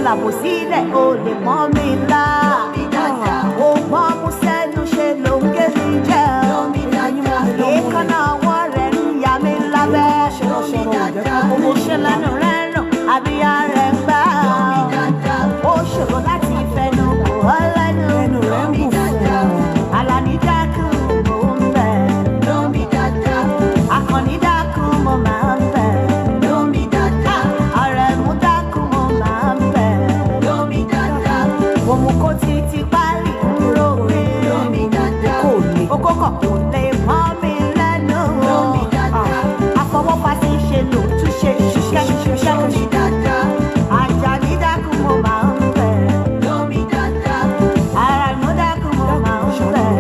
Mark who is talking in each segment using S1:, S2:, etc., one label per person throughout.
S1: làbò sílẹ̀ o lè mọ́ mi lá. Ó mọ́ mú sẹ́nu ṣe ló ń gé mi jẹ́. Èékánná ọwọ́ rẹ̀ ń yà mí lábẹ́. Owó ṣe lẹ́nu rẹ̀ rùn, àbíyá rẹ̀ ń gbà. Ó ṣòro láti fẹnu kò ọ́ lẹ́nu. Àlàní dákun mò ń bẹ̀. Àkànní dákun mo máa ń bẹ̀. Àrẹ̀mú dákun mo máa ń bẹ̀. Òmù kò ti parí kúrò mi. Kò lè okó kọ̀ kò lè mọ́ mi lẹ́nu. Àfọwọ́fà ti ṣe lò tún ṣe ṣiṣẹ́. Àjàní dákun mo máa ń bẹ̀. Àrẹ̀mú dákun mo máa ń bẹ̀.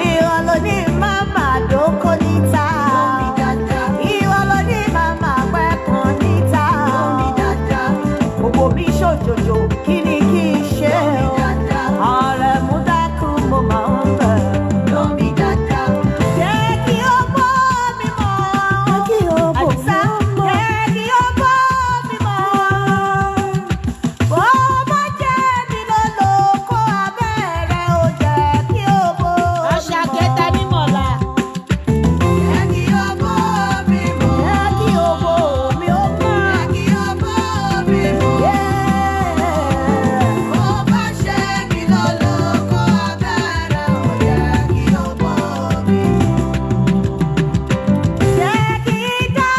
S1: Ìwọ ló ní màmá dóko níta. Ìwọ ló ní màmá pẹ́pọ̀n níta. Gbogbo mi ṣòjòjò kí ni kí n ṣe o. Àrẹ̀mú dákun mo máa ń bẹ̀. Jẹ́ kí ó bọ́ mi mọ́. Àdìsá jẹ́ kí ó bọ́ mi mọ́. Bó bá jẹ́ mi ló lóko abẹ́rẹ́ ó jẹ́ kí ó bọ́ mi mọ́.
S2: Àṣàkẹ́ta ní mọ̀lá.
S1: Jẹ́ kí ó bọ́ mi mọ́. Jẹ́ kí ó bọ́ mi ó mọ́. Jẹ́ kí ó bọ́ mi mọ́. Bó bá ṣe mi ló lóko abẹ́rẹ́ ó jẹ́ kí ó bọ́ mi mọ́. Jẹ́ kí dá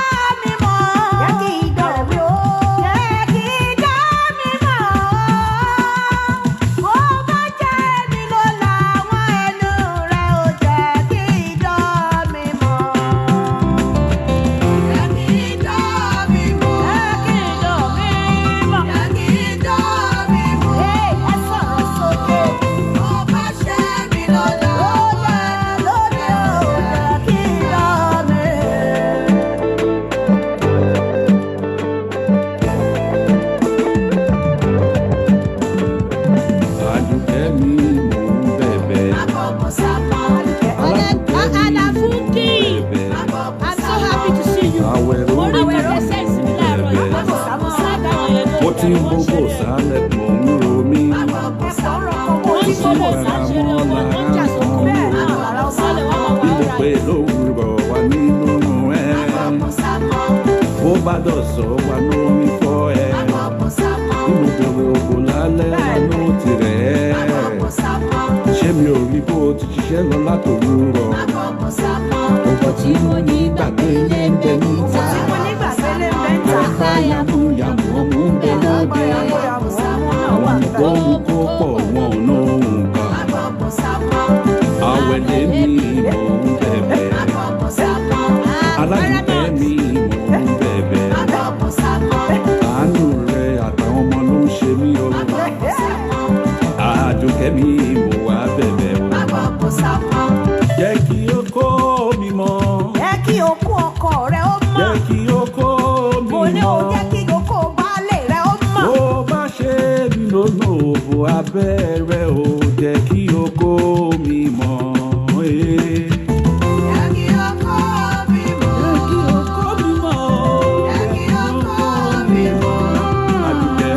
S1: mi mọ̀. Jẹ́ kí dá mi ó. Jẹ́ kí dá mi mọ̀. Bó bá jẹ́ mi ló làwọn ẹnu rẹ̀ ó jẹ́ kí dá mi mọ̀. Jẹ́ kí dá mi mọ̀. Jẹ́ kí dá mi mọ̀. Jẹ́ kí dá mi mọ̀. Ẹ sọ̀rọ̀ sókè. Bó bá ṣe mi ló làwọn lóde ó jẹ́ kí dá mi.
S3: Àdùkẹ́ mi mò ń bẹ̀bẹ̀.
S2: Anafunki, I'm so happy to see you.
S3: Àwẹ̀rọ
S2: Mo rí ìkọ̀tẹ́ sẹ́ẹ̀sì mi láàárọ̀ yìí.
S3: ó ti ń gbogbo sálẹ̀ mò ń ro mí.
S2: Wọ́n ń sọ̀rọ̀ ìsáṣẹ́rẹ́ ọmọ wọn jà sókò. Sálẹ̀ wọ́n máa wá
S3: Bí mo
S2: ra
S3: pé
S2: yìí.
S3: lówùrọ̀ wà nínú ẹ̀. Bó bá dọ̀sọ̀ wà lómi fọ́ ẹ̀. Bí mo bẹ̀rẹ̀ ògbó lálẹ́ àánú tirẹ̀. Ṣé mi ò rí bó ti ṣiṣẹ́ lọ látòwúrọ̀? Ọkọ̀ tí mo ní gbàgbé lé ń bẹ níta. Àká yàmúyàmú ọmú ń bẹ lóde. Àwọn tó ń kó pọ̀ wọn ò ná nǹkan. Àwẹ̀lé mi mò ń bẹ̀bẹ̀. Aládùúgbẹ́ mi mò ń bẹ̀bẹ̀. Àánú rẹ̀ àtàwọn ọmọ ló ń ṣe mí o. Àdùkẹ́ mi mò wá bẹ̀bẹ̀ o. Jẹ́ kí ó kó mi mọ́.
S1: Jẹ́ kí okó ọkọ rẹ̀ ó mọ̀.
S3: Jẹ́ kí ó kó mi
S1: Mo ní o
S3: mọ́.
S1: jẹ́ kí okó baálé rẹ̀ ó mọ̀.
S3: Bó bá ṣe mí lónà òbò abẹ́rẹ́ o. Jẹ́ kí ó kó mi mọ́.
S1: Jẹ́ kí okó mi mọ̀.
S3: Jẹ́ kí ó kó mi mọ́.
S1: Jẹ́ kí okó mi mọ̀.
S3: Àdùkẹ́.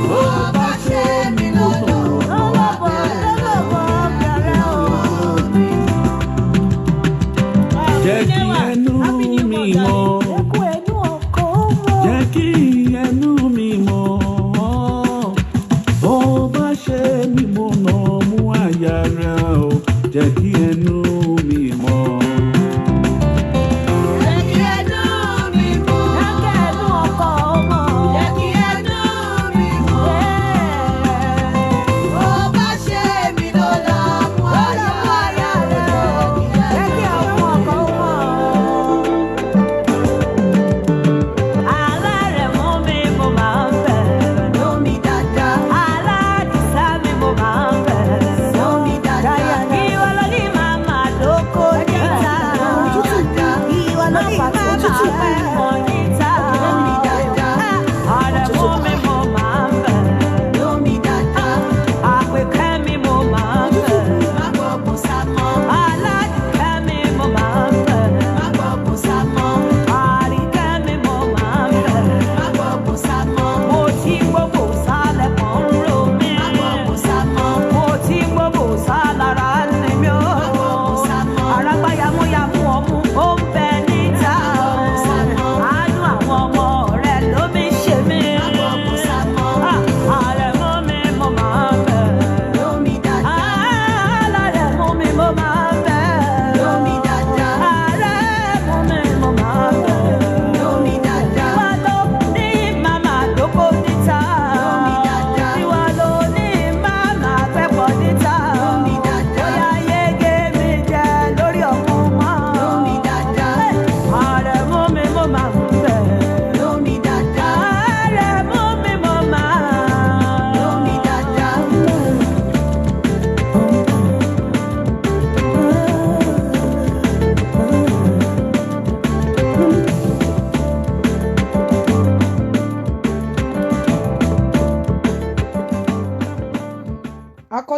S1: Bó bá ṣe mí lọ́nà lọ́wọ́ bẹ̀rẹ̀ o.
S3: Jẹ́ kí ẹnu mi mọ́.
S1: Okó ẹnu ọkọ mọ̀.
S3: Jẹ́ kí ẹnu mi mọ́. Bó bá ṣe mí mo nà mú àyà rẹ̀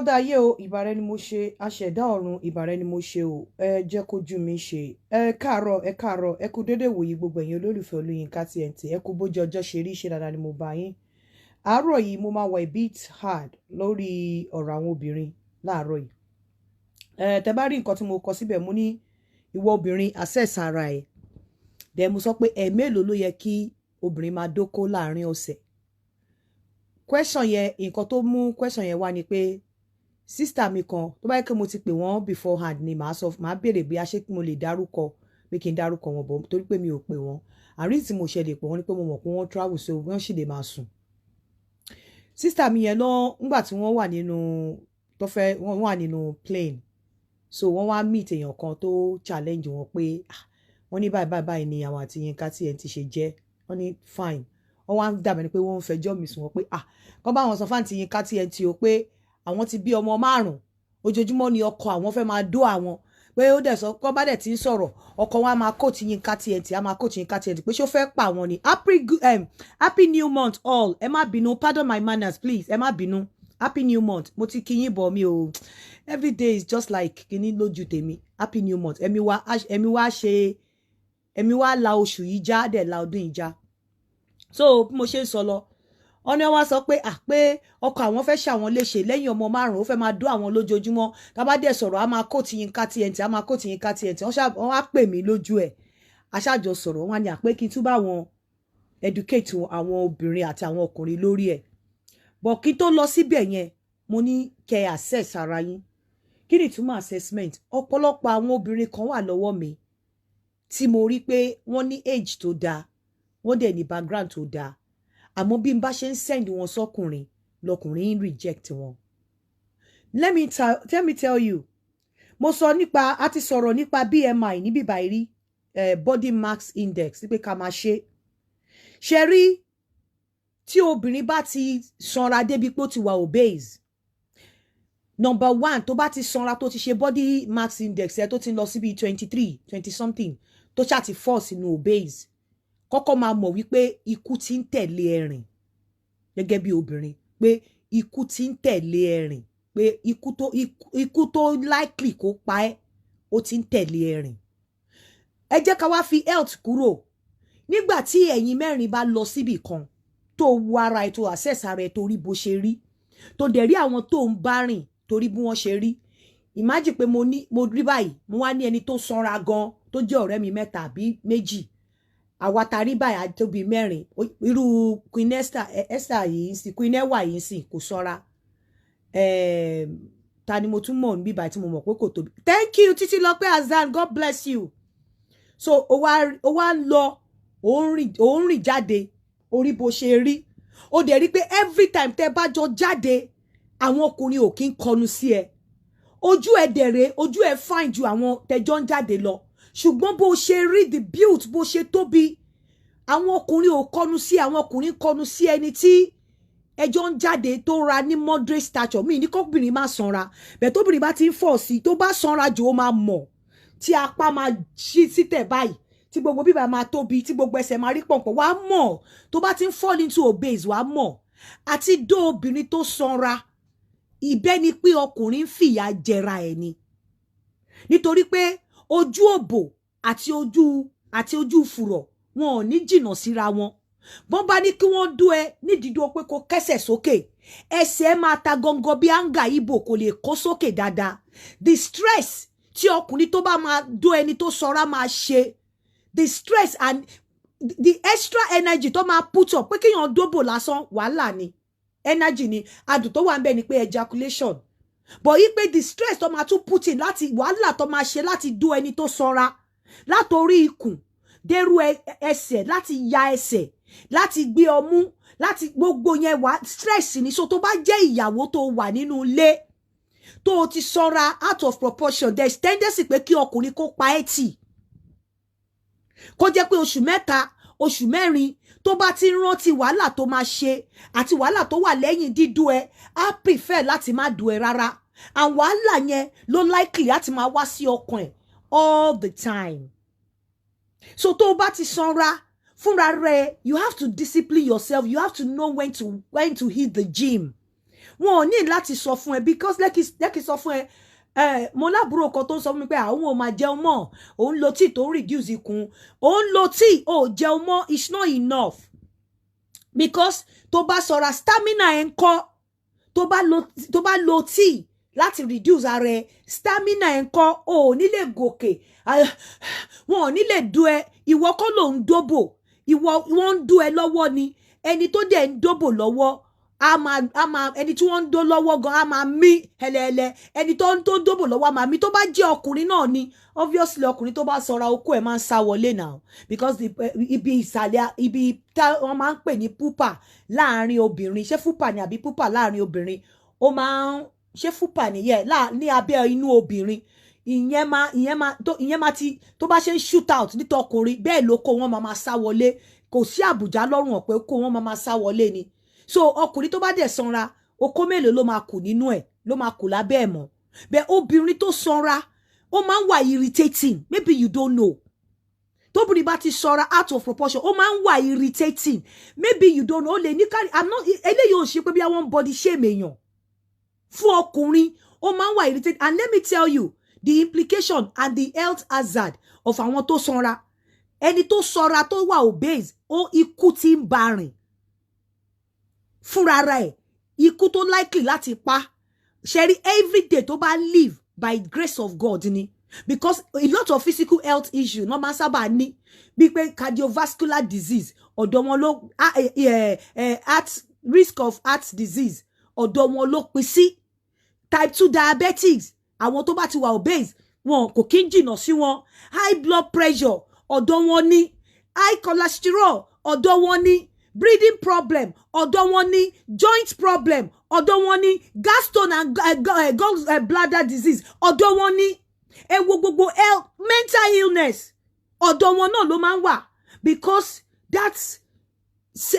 S4: akọ́dá ayé o ìbàrẹ̀ ni mo ṣe aṣẹ̀dá ọ̀run ìbàrẹ̀ ni mo ṣe o ẹ jẹ́ kójú mi ṣe ẹ káàárọ̀ ẹ kú dédé wòyí gbogbo ẹ̀yin olólùfẹ́ Olóyinka TNT ẹ kú bójú ọjọ́ ṣe rí ṣe dáadáa ni mo bá yín àárọ̀ yìí mo máa wà a bit hard lórí ọ̀rọ̀ àwọn obìnrin láàárọ̀ yìí tẹ bá rí nǹkan tí mo kọ síbẹ̀ mo ní ìwọ obìnrin access ara ẹ̀ dẹ̀ mo sọ pé mélòó ló yẹ kí obìnrin máa dóko láàrin ọ̀sẹ̀ question yẹn nǹkan tó mú question yẹn wá ni pé sister mi kan tó bá yẹ kí mo ti pè wọ́n beforehand ni màá béèrè bí a ṣe kí mo lè dárúkọ pé kí n dárúkọ wọn bọ̀ torí pé mi ò pè wọ́n àrí tí mo ṣe lè pè wọ́n ni pé mo mọ̀ pé wọ́n travel so wọ́n sì lè máa sùn sister mi yẹn lọ ńgbà tí wọ́n wà nínú wọ́n wà nínú plane so wọ́n wá meet èèyàn kan tó challenge wọn pé wọ́n ní báyìí ni àwọn àti Yinka TNT ṣe jẹ́ wọ́n ní fine wọ́n wá ń dàbẹ̀ ni pé wọ́n ń fẹjọ́ mi sùn wọ́n pé kọ́ bá wọn sọ fáǹtì Yinka TNT o pé àwọn ti bí ọmọ 5 ojoojúmọ́ ni ọkọ àwọn fẹ́ máa dó àwọn pé ó dẹ̀ sọ kọ́ bá dẹ̀ ti ń sọ̀rọ̀ ọkọ wọn á máa coach Yinka TNT á máa coach Yinka TNT pé ṣó fẹ́ pa àwọn ni happy new month all ẹ má bínú pardon my manners please ẹ má bínú happy new month mo ti kí yín bọ̀ mi o every day is just like kíní lójú tèmi happy new month ẹ̀mí wá la oṣù yìí já dẹ̀ la ọdún yìí já so bí mo ṣe ń sọ lọ ọ̀nà wa sọ pé pé ọkọ àwọn fẹ́ ṣàwọn léṣe lẹ́yìn ọmọ 5 ó fẹ́ máa dó àwọn lójoojúmọ́ tábà dẹ̀ sọ̀rọ̀ á máa coach Yinka TNT á máa coach Yinka TNT wọ́n á pè mí lójú ẹ̀ aṣáájọ sọ̀rọ̀ wọn ni àpé kí n tún bá wọn educate àwọn obìnrin àti àwọn ọkùnrin lórí ẹ̀ bọ̀ kí tó lọ síbẹ̀ yẹn mo ní kẹ́ assess ara yín kí ni ìtumọ̀ assessment ọ̀pọ̀lọpọ̀ àwọn obìnrin kan wà lọ́wọ́ mi tí mo rí pé wọ́n ní age tó dáa wọ́n dẹ̀ ní background tó dáa àmọ́ bí n bá ṣe ń send wọn sọ́kùnrin lọkùnrin ń reject wọn. let me tell you mo sọ nípa a ti sọ̀rọ̀ nípa BMI níbí báyìí rí body mass index pé ká máa ṣe rí tí obìnrin bá ti sanra débi pé ó ti wà obese number 1 tó bá ti sanra tó ti ṣe body mass index ẹ tó ti lọ síbi 20 something tó ṣáà ti fall sínú obese kọ́kọ́ máa mọ̀ wípé ikú ti ń tẹ̀lé ẹ̀rìn gẹ́gẹ́ bí obìnrin pé ikú ti ń tẹ̀lé ẹ̀rìn pé ikú tó likely kó pa ẹ́ ó ti ń tẹ̀lé ẹ̀rìn ẹ jẹ́ ká wá fi health kúrò nígbà tí ẹ̀yin mẹ́rin bá lọ síbì kan tó wo ara ẹ̀ tó access ara ẹ̀ tó rí bó ṣe rí tó dẹ̀ rí àwọn tó ń bá rìn torí bí wọ́n ṣe rí imagine pé mo rí báyìí mo wá ní ẹni tó sanra gan tó jẹ́ ọ̀rẹ́ mi 3 àbí 2 àwa tari báyìí àtóbi 4 irú Queen Esther yìí sí Queen Ewa yìí sí kò sanra ta ni mo tún mọ̀ níbí báyìí tí mo mọ̀ pé kò tóbi thank you Títí Lọ́pẹ́ Azan God bless you so ó wá ń lọ ó ń rìn jáde orí bó ṣe rí ó dẹ̀ rí pé every time tẹ́ bá jọ jáde àwọn ọkùnrin ò kí ń kọnu sí ẹ ojú ẹ dẹ̀rẹ̀ ojú ẹ fine ju àwọn tẹ́jọ́ ń jáde lọ ṣùgbọ́n bó ṣe rí the build bó ṣe tóbi àwọn ọkùnrin ò kọnu sí àwọn ọkùnrin kọnu sí ẹni tí ẹjọ́ ń jáde tó ra ní moderate stature mi ní kọ́bìnrin máa sanra bẹ́ẹ̀ tóbìnrin bá ti ń fọ̀ sí tó bá sanra jù ó máa mọ̀ tí apá máa ṣí sítẹ̀ báyìí tí gbogbo bíbá máa tóbi tí gbogbo ẹsẹ̀ máa rí pọ̀npọ̀ wàá mọ̀ tó bá ti ń fall into obese wàá mọ̀ àti dó obìnrin tó sanra ìbẹ́ ni pé ọkùnrin ń fìyà jẹra ẹ̀ ni nítorí pé ojú òbò àti ojú fùrọ̀ wọn ò ní jìnnà síra wọn bọ́n bá ní kí wọ́n dó ẹ nídìídó pé kó kẹ́sẹ̀ sókè ẹsẹ̀ máa ta gọ́ngọ́ bí áńgà ibo kò lè kó sókè dáadáa the stress tí ọkùnrin tó bá máa dó ẹni tó sanra máa ṣe the stress and the extra energy tó máa put up pé kéèyàn dóbò lásán wàhálà ni energy ni adùn tó wà ń bẹ ni pé ejaculation but yí pé the stress tó máa tún put in láti wàhálà tó máa ṣe láti dó ẹni tó sanra látorí ikùn dérú ẹsẹ̀ láti ya ẹsẹ̀ láti gbé ọmú láti gbogbo yẹn wà stress ni so tó bá jẹ́ ìyàwó tó wà nínú ilé tó ti sanra out of proportion there is tendency pé kí ọkùnrin kó pa ẹ́ tì kó jẹ́ pé oṣù 3 oṣù 4 tó bá ti rántí wàhálà tó máa ṣe àti wàhálà tó wà lẹ́yìn dídú ẹ á prefer láti má dú ẹ rárá àwọn wàhálà yẹn ló likely láti máa wá sí ọkàn ẹ all the time so tó bá ti sanra fúnra rẹ you have to discipline yourself you have to know when to hit the gym wọn ò ní láti sọ fún ẹ because lẹ́kì sọ fún ẹ mo lábúrò kan tó ń sọ fún mi pé àwọn ò máa jẹun mọ́ òun lo tíì tó ń reduce ikùn òun lo tíì ò jẹun mọ́ it's not enough because tó bá sọra stamina ẹ̀ ń kọ́ tó bá lo tíì láti reduce ara ẹ stamina ẹ̀ ń kọ́ ò ní lè gòkè wọn ò ní lè du ẹ ìwọ kọ́ ló ń dóbò wọ́n ń dú ẹ lọ́wọ́ ni ẹni tó dẹ̀ ń dóbò lọ́wọ́ ẹni tí wọ́n ń dó lọ́wọ́ gan á máa mí hẹlẹ́hẹlẹ́ ẹni tó ń tó dóbò lọ́wọ́ á máa mí tó bá jẹ́ ọkùnrin náà ni obviously ọkùnrin tó bá sọra okó ẹ̀ máa ń sá wọlé now because ibi ìsàlẹ̀ ibi tá wọ́n máa ń pè ní púpà láàrin obìnrin ṣé fúpà ni àbí púpà láàrin obìnrin ó máa ń ṣé fúpà nìyẹn ní abẹ́ inú obìnrin ìyẹn máa ti tó bá ṣe ń shoot out nítọkùnrin bẹ́ẹ̀ ló kó wọn máa sá wọlé kò sí àbùjá lọ́rùn ọ̀pẹ kó wọn máa sá wọlé ni so ọkùnrin tó bá dẹ̀ sanra okó mélòó ló máa kù nínú ẹ̀ ló máa kù lábẹ́ ẹ̀ mọ́ bẹ́ẹ̀ obìnrin tó sanra ó máa ń wà irritating maybe you don't know tóbìnrin bá ti sanra out of proportion ó máa ń wà irritating maybe you don't know ó lè ní kárí eléyìí ò ṣe pé bí àwọn body shame èèyàn fún ọkùnrin ó máa ń wà irritating and let me tell you the implication and the health hazard of àwọn tó sanra ẹni tó sanra tó wà obese ó ikú tí ń bá rìn fúnra rẹ̀ ikú tó likely láti pa ṣẹ́rí everyday tó bá live by grace of God ni because a lot of physical health issue no máa sábà ní bí pé cardiovascular disease ọ̀dọ̀ wọn ló risk of heart disease ọ̀dọ̀ wọn ló pín sí type 2 diabetics àwọn tó bá ti wà obese wọn kò kí ń jìnnà sí wọn high blood pressure ọ̀dọ̀ wọn ní high cholesterol ọ̀dọ̀ wọn ní breathing problem ọ̀dọ̀ wọn ní joint problem ọ̀dọ̀ wọn ní gastro and bladder disease ọ̀dọ̀ wọn ní ewo gbogbo health mental illness ọ̀dọ̀ wọn náà ló máa ń wà because that's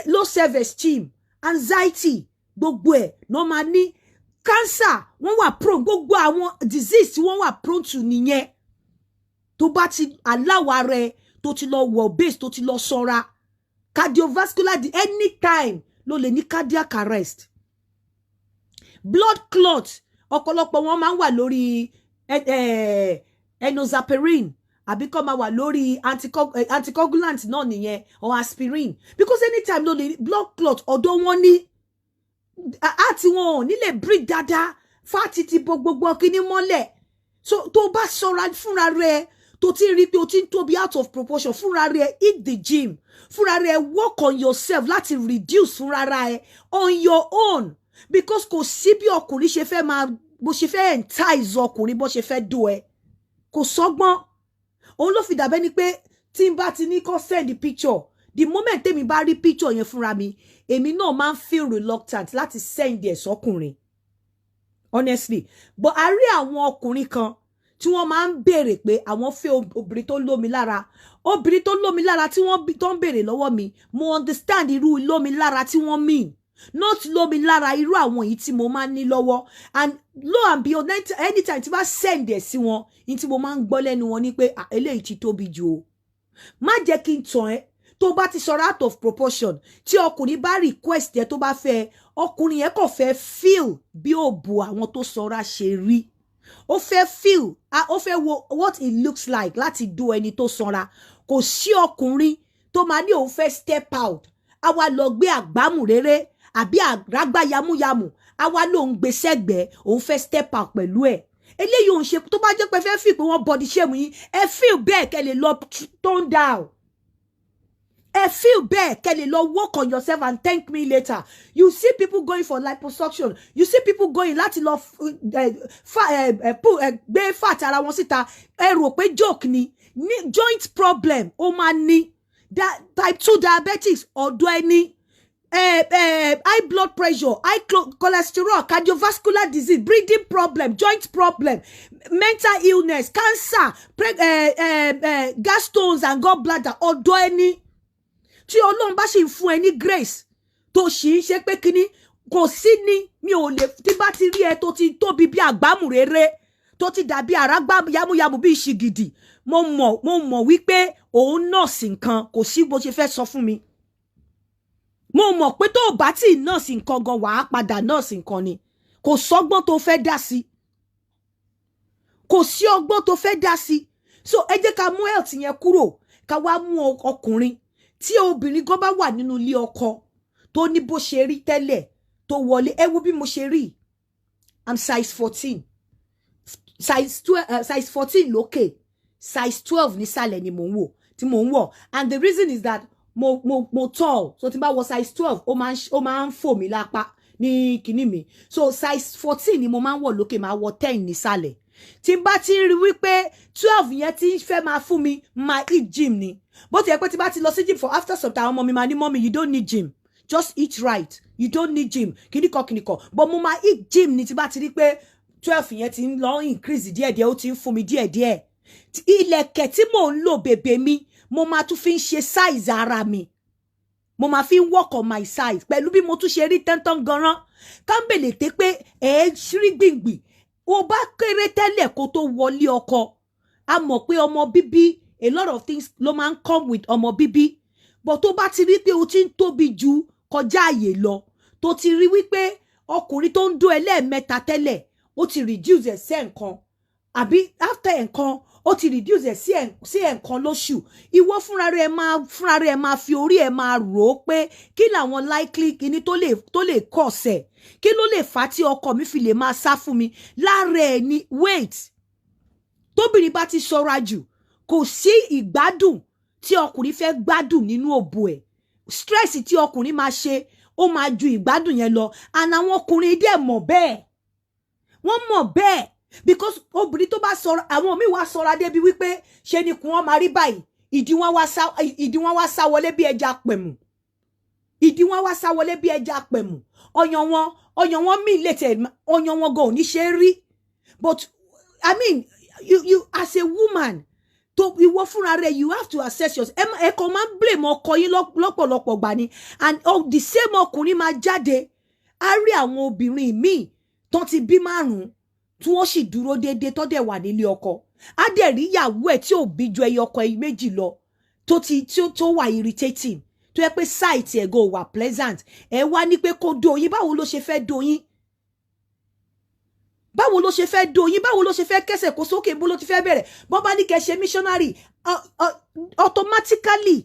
S4: low self esteem anxiety gbogbo ẹ̀ ló máa ní cancer wọ́n wà prone gbogbo àwọn disease tí wọ́n wà prone to nìyẹn tó bá ti aláwa rẹ tó ti lọ wọ obese tó ti lọ ṣọ́ra cardiovascular anytime ló lè ní cardiac arrest blood clot ọ̀pọ̀lọpọ̀ wọn máa ń wà lórí enoxaparin àbí kó máa wà lórí anticoagulant náà nìyẹn or aspirin because anytime ló lè blood clot ọ̀dọ̀ wọn ní àti wọn ò ní lè breathe dáadáa fáàtì ti bo gbogbo kíní mọ́lẹ̀ so tó bá ṣọ́ra fúnra rẹ tó ti rí pé o ti ń tóbi out of proportion fúnra rẹ hit the gym fúnra rẹ work on yourself láti reduce fúnra rẹ on your own because kò sí bí ọkùnrin ṣe fẹ́ máa bó ṣe fẹ́ entice ọkùnrin bó ṣe fẹ́ do ẹ kò sọ́gbọ́n òun ló fi dàbẹ́ ni pé tí n bá ti ní kó send the picture the moment tèmi bá rí picture yẹn fúnra mi èmi náà máa ń feel reluctant láti send ẹ̀ sọ́kùnrin honestly but a rí àwọn ọkùnrin kan tí wọ́n máa ń béèrè pé àwọn fẹ́ obìnrin tó lómi lára obìnrin tó lómi lára tí wọ́n tó ń béèrè lọ́wọ́ mi mo understand irú lómi lára tí wọ́n mean not lómi lára irú àwọn yìí tí mo máa ń ní lọ́wọ́ and lo and behold anytime tí bá send ẹ̀ sí wọn ní tí mo máa ń gbọ́ lẹ́nu wọn ni pé eléyìí ti tóbi jù o má jẹ́ kí n tàn ẹ́ tó bá ti sọ̀rọ̀ out of proportion tí ọkùnrin bá request ẹ tó bá fẹ́ ọkùnrin yẹn kò fẹ́ feel bí òbò àwọn tó sọra ṣe rí ó fẹ́ feel ó fẹ́ wo what it looks like láti do ẹni tó sanra kò sí ọkùnrin tó máa ní òun fẹ́ step out àwa lọ gbé àgbámù rere àbí àrágbá yamuyamu àwa ló ń gbé sẹ́gbẹ̀ẹ́ òun fẹ́ step out pẹ̀lú ẹ̀ eléyìí òun ṣe tó bá jẹ́ pé fẹ́ feel pé wọ́n body shame yín ẹ feel bẹ́ẹ̀ kẹ́ lè lọ tone down ẹ feel bẹ́ẹ̀ kẹ́ lè lọ work on yourself and thank me later you see people going for liposuction you see people going láti lọ gbé fat ara wọn síta ẹ rò pé joke ni joint problem ó máa ní type 2 diabetics ọ̀dọ̀ ẹni high blood pressure high cholesterol cardiovascular disease breathing problem joint problem mental illness cancer gallstones and gallbladder ọ̀dọ̀ ẹni tí Ọlọ́run bá sì ń fún ẹ ní grace tó sì ń ṣe pé kíní kò sí ní mi ò lè tí bá ti rí ẹ tó ti tóbi bí àgbámù rere tó ti dàbí àrágbá yamuyamu bí ìṣìgìdì mo mọ̀ wípé òun nọ́ọ̀sì nǹkan kò sí bó ṣe fẹ́ sọ fún mi mo mọ̀ pé tó bá tí nọ́ọ̀sì nǹkan gan wàá padà nọ́ọ̀sì nǹkan ni kò sọ́gbọ́n tó fẹ́ dá sí kò sí ọgbọ́n tó fẹ́ dá sí so ẹ jẹ́ ká mú health yẹn kúrò ká wá mú ọkùnrin tí obìnrin gan bá wà nínú ilé ọkọ tó ní bó ṣe rí tẹ́lẹ̀ tó wọlé ẹ wo bí mo ṣe rí I'm size 14 size 14 lókè size 12 nísàlẹ̀ ni mò ń wò tí mò ń wọ̀ and the reason is that mo tall so tí n bá wọ size 12 ó máa ń fò mí lápá ní kíní mi so size 14 ni mo máa ń wọ̀ lókè máa wọ 10 nísàlẹ̀ tí n bá ti rí wípé 12 yẹn ti fẹ́ máa fún mi máa eat gym ni bó ti yẹ pé tí bá ti lọ sí gym for after some time ọmọ mi máa ní mommy you don't need gym just eat right you don't need gym kíníkọ but mo máa eat gym ni tí bá ti rí pé 12 yẹn ti ń lọ increase díẹ̀díẹ̀ ó ti ń fún mi díẹ̀díẹ̀ ilẹ̀kẹ̀ tí mò ń lò bèbè mi mo máa tún fi ń ṣe size ara mi mo máa fi ń work on my size pẹ̀lú bí mo tún ṣe rí tẹ́ntọ́n gan-an kámbèlè tẹ́ pé ṣírí gbìngbì ó bá kéré tẹ́lẹ̀ kó tó wọlé ọkọ a mọ̀ pé ọmọ bíbí a lot of things ló máa ń come with ọmọ bíbí but tó bá ti rí pé o ti ń tóbi ju kọjá àyè lọ tó ti rí wípé ọkùnrin tó ń dó ẹlẹ́ẹ̀mẹ́ta tẹ́lẹ̀ ó ti reduce ẹ̀ sí ẹ̀ǹkan àbí after ẹ̀ǹkan ó ti reduce ẹ̀ sí ẹ̀ǹkan lóṣù ìwọ fúnra rẹ̀ máa fi orí ẹ̀ máa rò ó pé kí làwọn likely kíní tó lè kọ̀ọ̀sẹ̀ kí ló lè fà á tí ọkọ mi fi lè máa sá fún mi lára ẹ̀ ní wait tóbìnrin bá ti ṣọ́ra jù kò sí ìgbádùn tí ọkùnrin fẹ́ gbádùn nínú òbò ẹ̀ stress tí ọkùnrin máa ṣe ó máa ju ìgbádùn yẹn lọ and àwọn ọkùnrin dẹ̀ mọ̀ bẹ́ẹ̀ wọ́n mọ̀ bẹ́ẹ̀ because obìnrin tó bá sọ̀rọ̀ àwọn míì wá sọ̀rọ̀ débi wípé ṣe ni kùn wọ́n máa rí báyìí ìdí wọn wá sá wọlé bí ẹja pẹ̀mù ìdí wọn wá sá wọlé bí ẹja pẹ̀mù ọyàn wọn mí létè ọyàn wọn gan ò ní ṣe rí but I mean you as a woman tó ìwọ fúnra rẹ̀ you have to assess yourself ẹ kàn máa ń blame ọkọ yín lọ́pọ̀lọpọ̀ gbà ni and the same ọkùnrin máa jáde á rí àwọn obìnrin míì tó ti bí márùn-ún tí wọ́n sì dúró déédéé tó dẹ̀ wà nílé ọkọ á dẹ̀ rí ìyàwó ẹ̀ tí ò bí ju ẹyọ ọkọ méjì lọ tó wà irritating tó yẹ pé site ẹ̀ go wà pleasant ẹ wá ní pé kó dóyin báwo ló ṣe fẹ́ dóyin báwo ló ṣe fẹ́ dóyin báwo ló ṣe fẹ́ kẹsẹ̀ kó sókè bó ló ti fẹ́ bẹ̀rẹ̀ bọ́ bá ní kẹ́ ṣe missionary automatically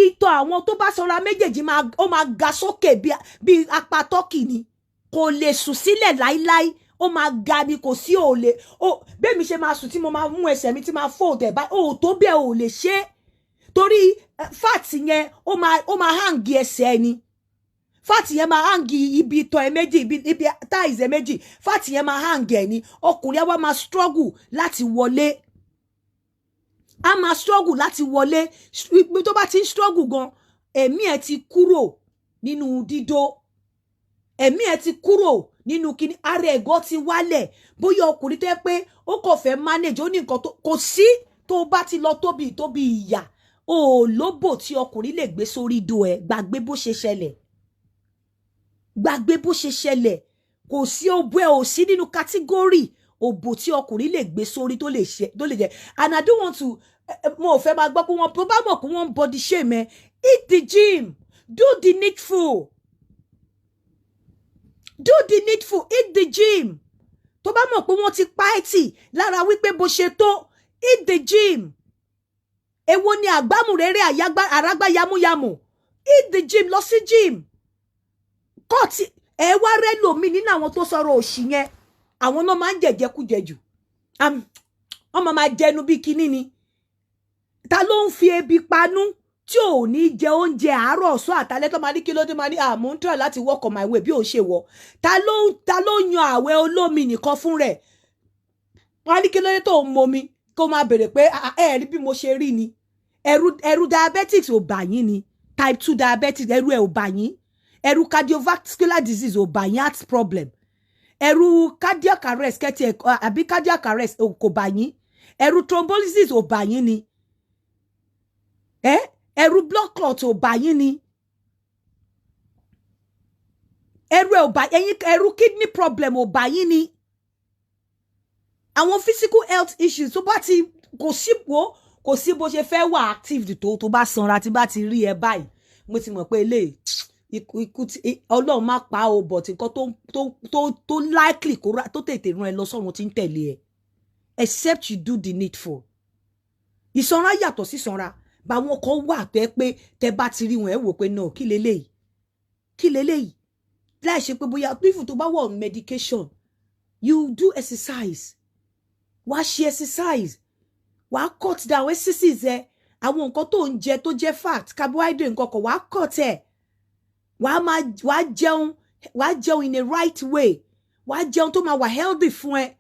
S4: ìtọ̀ àwọn tó bá sọra méjèèjì ó máa ga sókè bí apá tọ́kì ni kò lè sùn sílẹ̀ láíláí ó máa ga ni kò sí òòlè bẹ́ẹ̀ mi ṣe máa sùn tí mo máa mú ẹsẹ̀ mi tí máa fold ẹ̀ báyìí ó tó bẹ́ẹ̀ ò lè ṣe torí fat yẹn ó máa hang ẹsẹ̀ ni fat yẹn máa hang ibi ìtọ̀ ẹ̀ méjì ibi thighs ẹ̀ méjì fat yẹn máa hang ẹ̀ ni ọkùnrin á wá máa struggle láti wọlé a máa struggle láti wọlé tó bá ti ń struggle gan ẹ̀mí ẹ̀ ti kúrò nínú dídó ẹ̀mí ẹ̀ ti kúrò nínú kíní ara ẹ̀gọ́ ti wálẹ̀ bóyá ọkùnrin tó yẹ pé ó kò fẹ́ manage ó ní nǹkan tó kò sí tó bá ti lọ tóbi ìyà òlóbò tí ọkùnrin lè gbé sórí do ẹ̀ gbàgbé bó ṣe ṣẹlẹ̀ kò sí òbò ẹ̀ ò sí nínú kátígórì òbò tí ọkùnrin lè gbé sórí tó lè jẹ and I don't want to mo ò fẹ́ máa gbọ́ pé wọ́n bá mọ̀ pé wọ́n body shame eat the gym do the needful eat the gym tó bá mọ̀ pé wọ́n ti pa ẹ́ tì lára wípé bó ṣe tó eat the gym èwo ni àgbámúréré àrágbá yamuyamu eat the gym lọ sí gym kọ́ọ̀tì ẹ wá rẹ́ lòmí nínú àwọn tó sọ̀rọ̀ òṣì yẹn àwọn náà máa ń jẹ̀jẹ̀kújẹ jù ọmọ máa jẹnu bí kinní ni ta ló ń fi ebi panú tí ò ní jẹ oúnjẹ àárọ̀ ọ̀sán àtàlẹ́ tó máa ní kí ló dé máa ní àmú ń try láti work on my way bí ò ṣe wọ̀ ta ló yan àwẹ̀ olómi nìkan fún rẹ̀ wọ́n ní kí ló dé tó ń momi kó máa bèrè pé ẹ rí bí mo ṣe rí ni ẹ̀rù diabetics ò bà yín ni type 2 diabetics ẹ̀rù ẹ̀ ò bà yín ẹ̀rù cardiovascular disease ò bà yín heart problem ẹ̀rù cardiac arrest kẹ́tì àbí cardiac arrest kò bà yín ẹ̀rù thrombolysis ò bà yín ni ẹ̀rù blood clot ò bà yín ni ẹ̀rù kidney problem ò bà yín ni àwọn physical health issues tó bá ti kò sí bó ṣe fẹ́ wà active tó bá sanra tí bá ti rí ẹ báyìí mo ti mọ̀ pé eléyìí ikú Ọlọ́run má pa o but nǹkan tó likely tó tètè rán ẹ lọ sọ́run tí ń tẹ̀lé ẹ except you do the needful. Ìsanra yàtọ̀ sí ìsanra báwọn kan wà tẹ́ pé tẹ́ bá ti rí wọn ẹ wò pé no kí leléyìí láì ṣe pé bóyá if tó bá wà on medication you do exercise wàá ṣe exercise wàá cut down exercise ẹ àwọn nǹkan tó ń jẹ tó jẹ́ fat carbohydrate nǹkan kan wàá cut ẹ wàá jẹun in a right way wàá jẹun tó máa wà healthy fún ẹ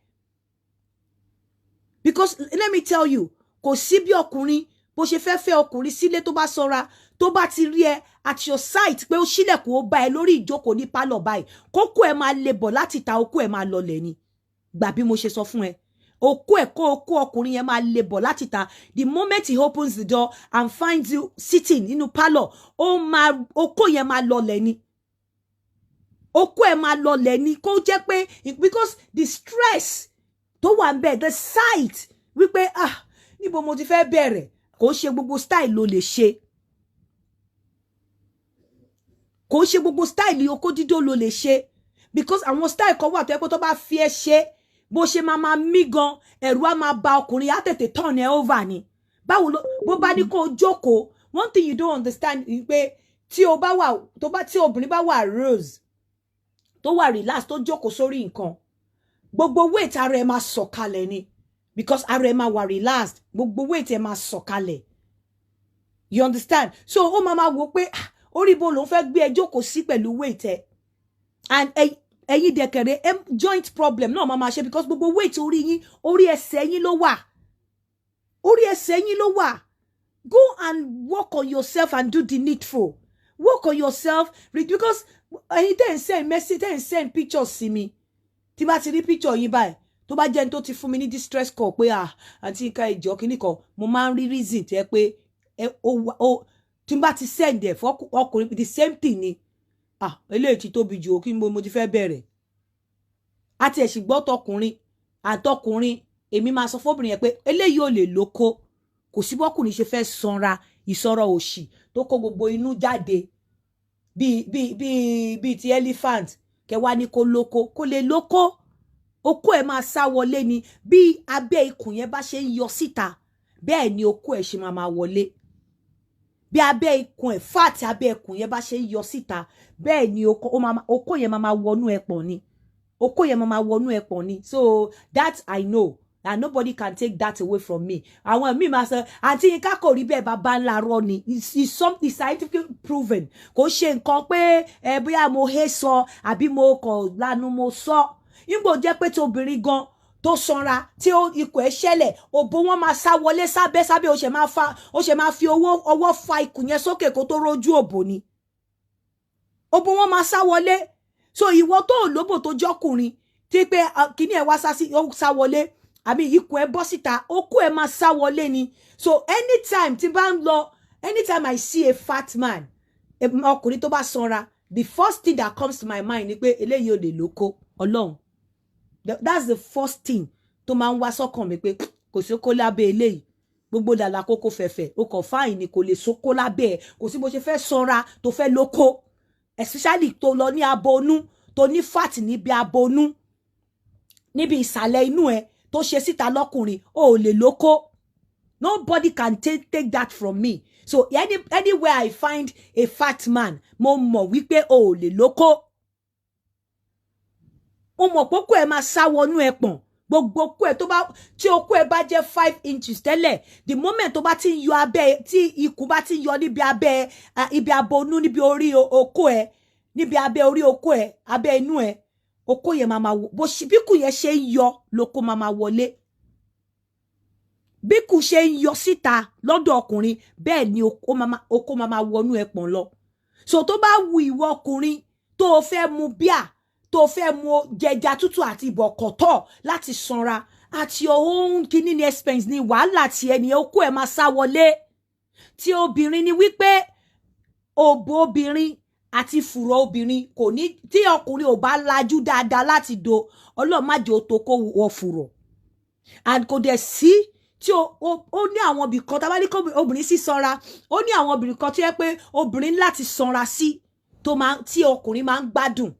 S4: because let me tell you kò sí bí ọkùnrin bó ṣe fẹ́ ọkùnrin sílé tó bá sanra tó bá ti rí ẹ at your site pé ó ṣílẹ̀kùn ó bá ẹ lórí ìjókòó ní pálọ̀ báyìí kókó ẹ máa le bọ̀ láti ta okó ẹ máa lọlẹ̀ ni gbà bí mo ṣe sọ fún ẹ okó ẹ okó ọkùnrin yẹn máa le bọ̀ láti ta the moment he opens the door and finds you sitting nínú pálọ̀ okó yẹn máa lọlẹ̀ ni okó ẹ máa lọlẹ̀ ni kó jẹ́ pé because the stress tó wà ń bẹ̀ the sight wípé níbo mo ti fẹ́ bẹ̀rẹ̀ kò ṣe gbogbo style ló lè ṣe kò ṣe gbogbo style okó dídó ló lè ṣe because àwọn style kan wà tó yẹ pé tó bá fi ẹ ṣe bó ṣe máa mí gan ẹ̀rù á máa ba ọkùnrin á tètè turn ẹ over ni báwo ló bó bá ní kó jókòó one thing you don't understand is pé tí obìnrin bá wà rose tó wà relax tó jókòó sórí nǹkan gbogbo weight ara ẹ máa sọ̀kalẹ̀ ni because ara ẹ máa wà relaxed gbogbo weight ẹ máa sọ̀kalẹ̀ you understand so ó máa wò pé orí ibo ló fẹ́ gbé ẹ jókòó sí pẹ̀lú weight ẹ and ẹ̀yin dẹ̀kẹ̀rẹ̀ joint problem náà máa ṣe because gbogbo weight orí ẹsẹ̀ yín ló wà go and work on yourself and do the needful work on yourself because ẹ̀yin tẹ́ ń send message tẹ́ ń send pictures sí mi tí bá ti rí picture yín báyìí tó bá jẹ́ ní tó ti fún mi ní distress call pé àǹtí nǹkan ìjọ kìíní kan mo máa ń rí reason tẹ́ pé tí n bá ti send ẹ̀ fún ọkùnrin the same thing ni eléyìí ti tóbi jù kí mo ti fẹ́ bẹ̀rẹ̀ àti ẹ̀sìn gbọ́ tọkùnrin èmi máa sọ fóbìnrin yẹn pé eléyìí ò lè lóko kò sí bọ́kùnrin ṣe fẹ́ sanra ìsanra òṣì tó kó gbogbo inú jáde bíi ti elephant kẹwàá ní kó lóko kó lè lóko okó ẹ máa sá wọlé ni bí abẹ́ ikùn yẹn bá ṣe ń yọ síta bẹ́ẹ̀ ni okó ẹ ṣe máa wọlé bí abẹ́ ikùn ẹ fat abẹ́ ikùn yẹn bá ṣe ń yọ síta bẹ́ẹ̀ ni okó yẹn máa wọnú ẹpọ̀n ni okó yẹn máa wọnú ẹpọ̀n ni so that I know and nobody can take that away from me àwọn míì máa sọ àǹtí yín ká kò rí bẹ́ẹ̀ bàbá ńlá rọ ni it's something scientifically proven kò ṣe nǹkan pé bóyá mo hé sọ àbí mo kàn lanu mo sọ nígbò jẹ́ pé tí obìnrin gan tó sanra tí ikùn ẹ̀ ṣẹlẹ̀ òbó wọn máa sá wọlé sábẹ́ ó ṣe máa fi ọwọ́ fa ikùn yẹn sókè kó tó rójú òbò ni òbó wọn máa sá wọlé so ìwọ tó lóbò tó jọkùnrin tí pé kíní ẹ̀ wá sá wọlé àbí ikùn ẹ̀ bọ́ síta okó ẹ̀ máa sá wọlé ni so anytime I see a fat man ọkùnrin tó bá sanra the first thing that comes to my mind ni pé eléyìí ò lè lóko Ọlọ́run that's the first thing tó máa ń wá sọ́kàn mi pé kò sí kó lábẹ́ eléyìí gbogbo dàlà kókó fẹ̀fẹ̀ o kò fáìn ni kò lè sókó lábẹ́ ẹ̀ kò sí bó ṣe fẹ́ sanra tó fẹ́ lóko especially tó lọ ní abonú tó ní fat níbi abonú níbi ìsàlẹ̀ inú ẹ̀ tó ṣe síta lọ́kùnrin o ò lè lóko nobody can take that from me so anywhere I find a fat man mo mọ̀ wípé o ò lè lóko o mọ̀ pé okó ẹ máa sá wọnú ẹpọ̀n gbogbo okó ẹ tí okó ẹ bá jẹ́ 5 inches tẹ́lẹ̀ the moment tó bá ti ń yọ abẹ́ tí ikùn bá ti ń yọ níbi abẹ́ ibi abonú níbi orí okó ẹ níbi abẹ́ orí okó ẹ abẹ́ inú ẹ okó yẹn máa bó bí kù yẹn ṣe ń yọ lóko máa wọlé bí kù ṣe ń yọ síta lọ́dọ̀ ọkùnrin bẹ́ẹ̀ ni okó máa wọnú ẹpọ̀n lọ so tó bá wu ìwọ ọkùnrin tó fẹ́ mu bíà tó fẹ́ mu jẹja tútù àti ìbọ̀kọ̀tọ̀ láti sanra at your own kini ni expense ni wàhálà tí ẹni okó ẹ máa sá wọlé tí obìnrin ni wípé òbò obìnrin àti fùrọ̀ obìnrin kò ní tí ọkùnrin ò bá lajú dáadáa láti do Ọlọ́run má jẹ́ ó tó kó wọ fùrọ̀ and kò dẹ̀ sí tí ó ní àwọn ibì kan tá bá ní kó obìnrin sì sanra ó ní àwọn obìnrin kan tó yẹ pé obìnrin láti sanra sí tó máa tí ọkùnrin máa ń gbádùn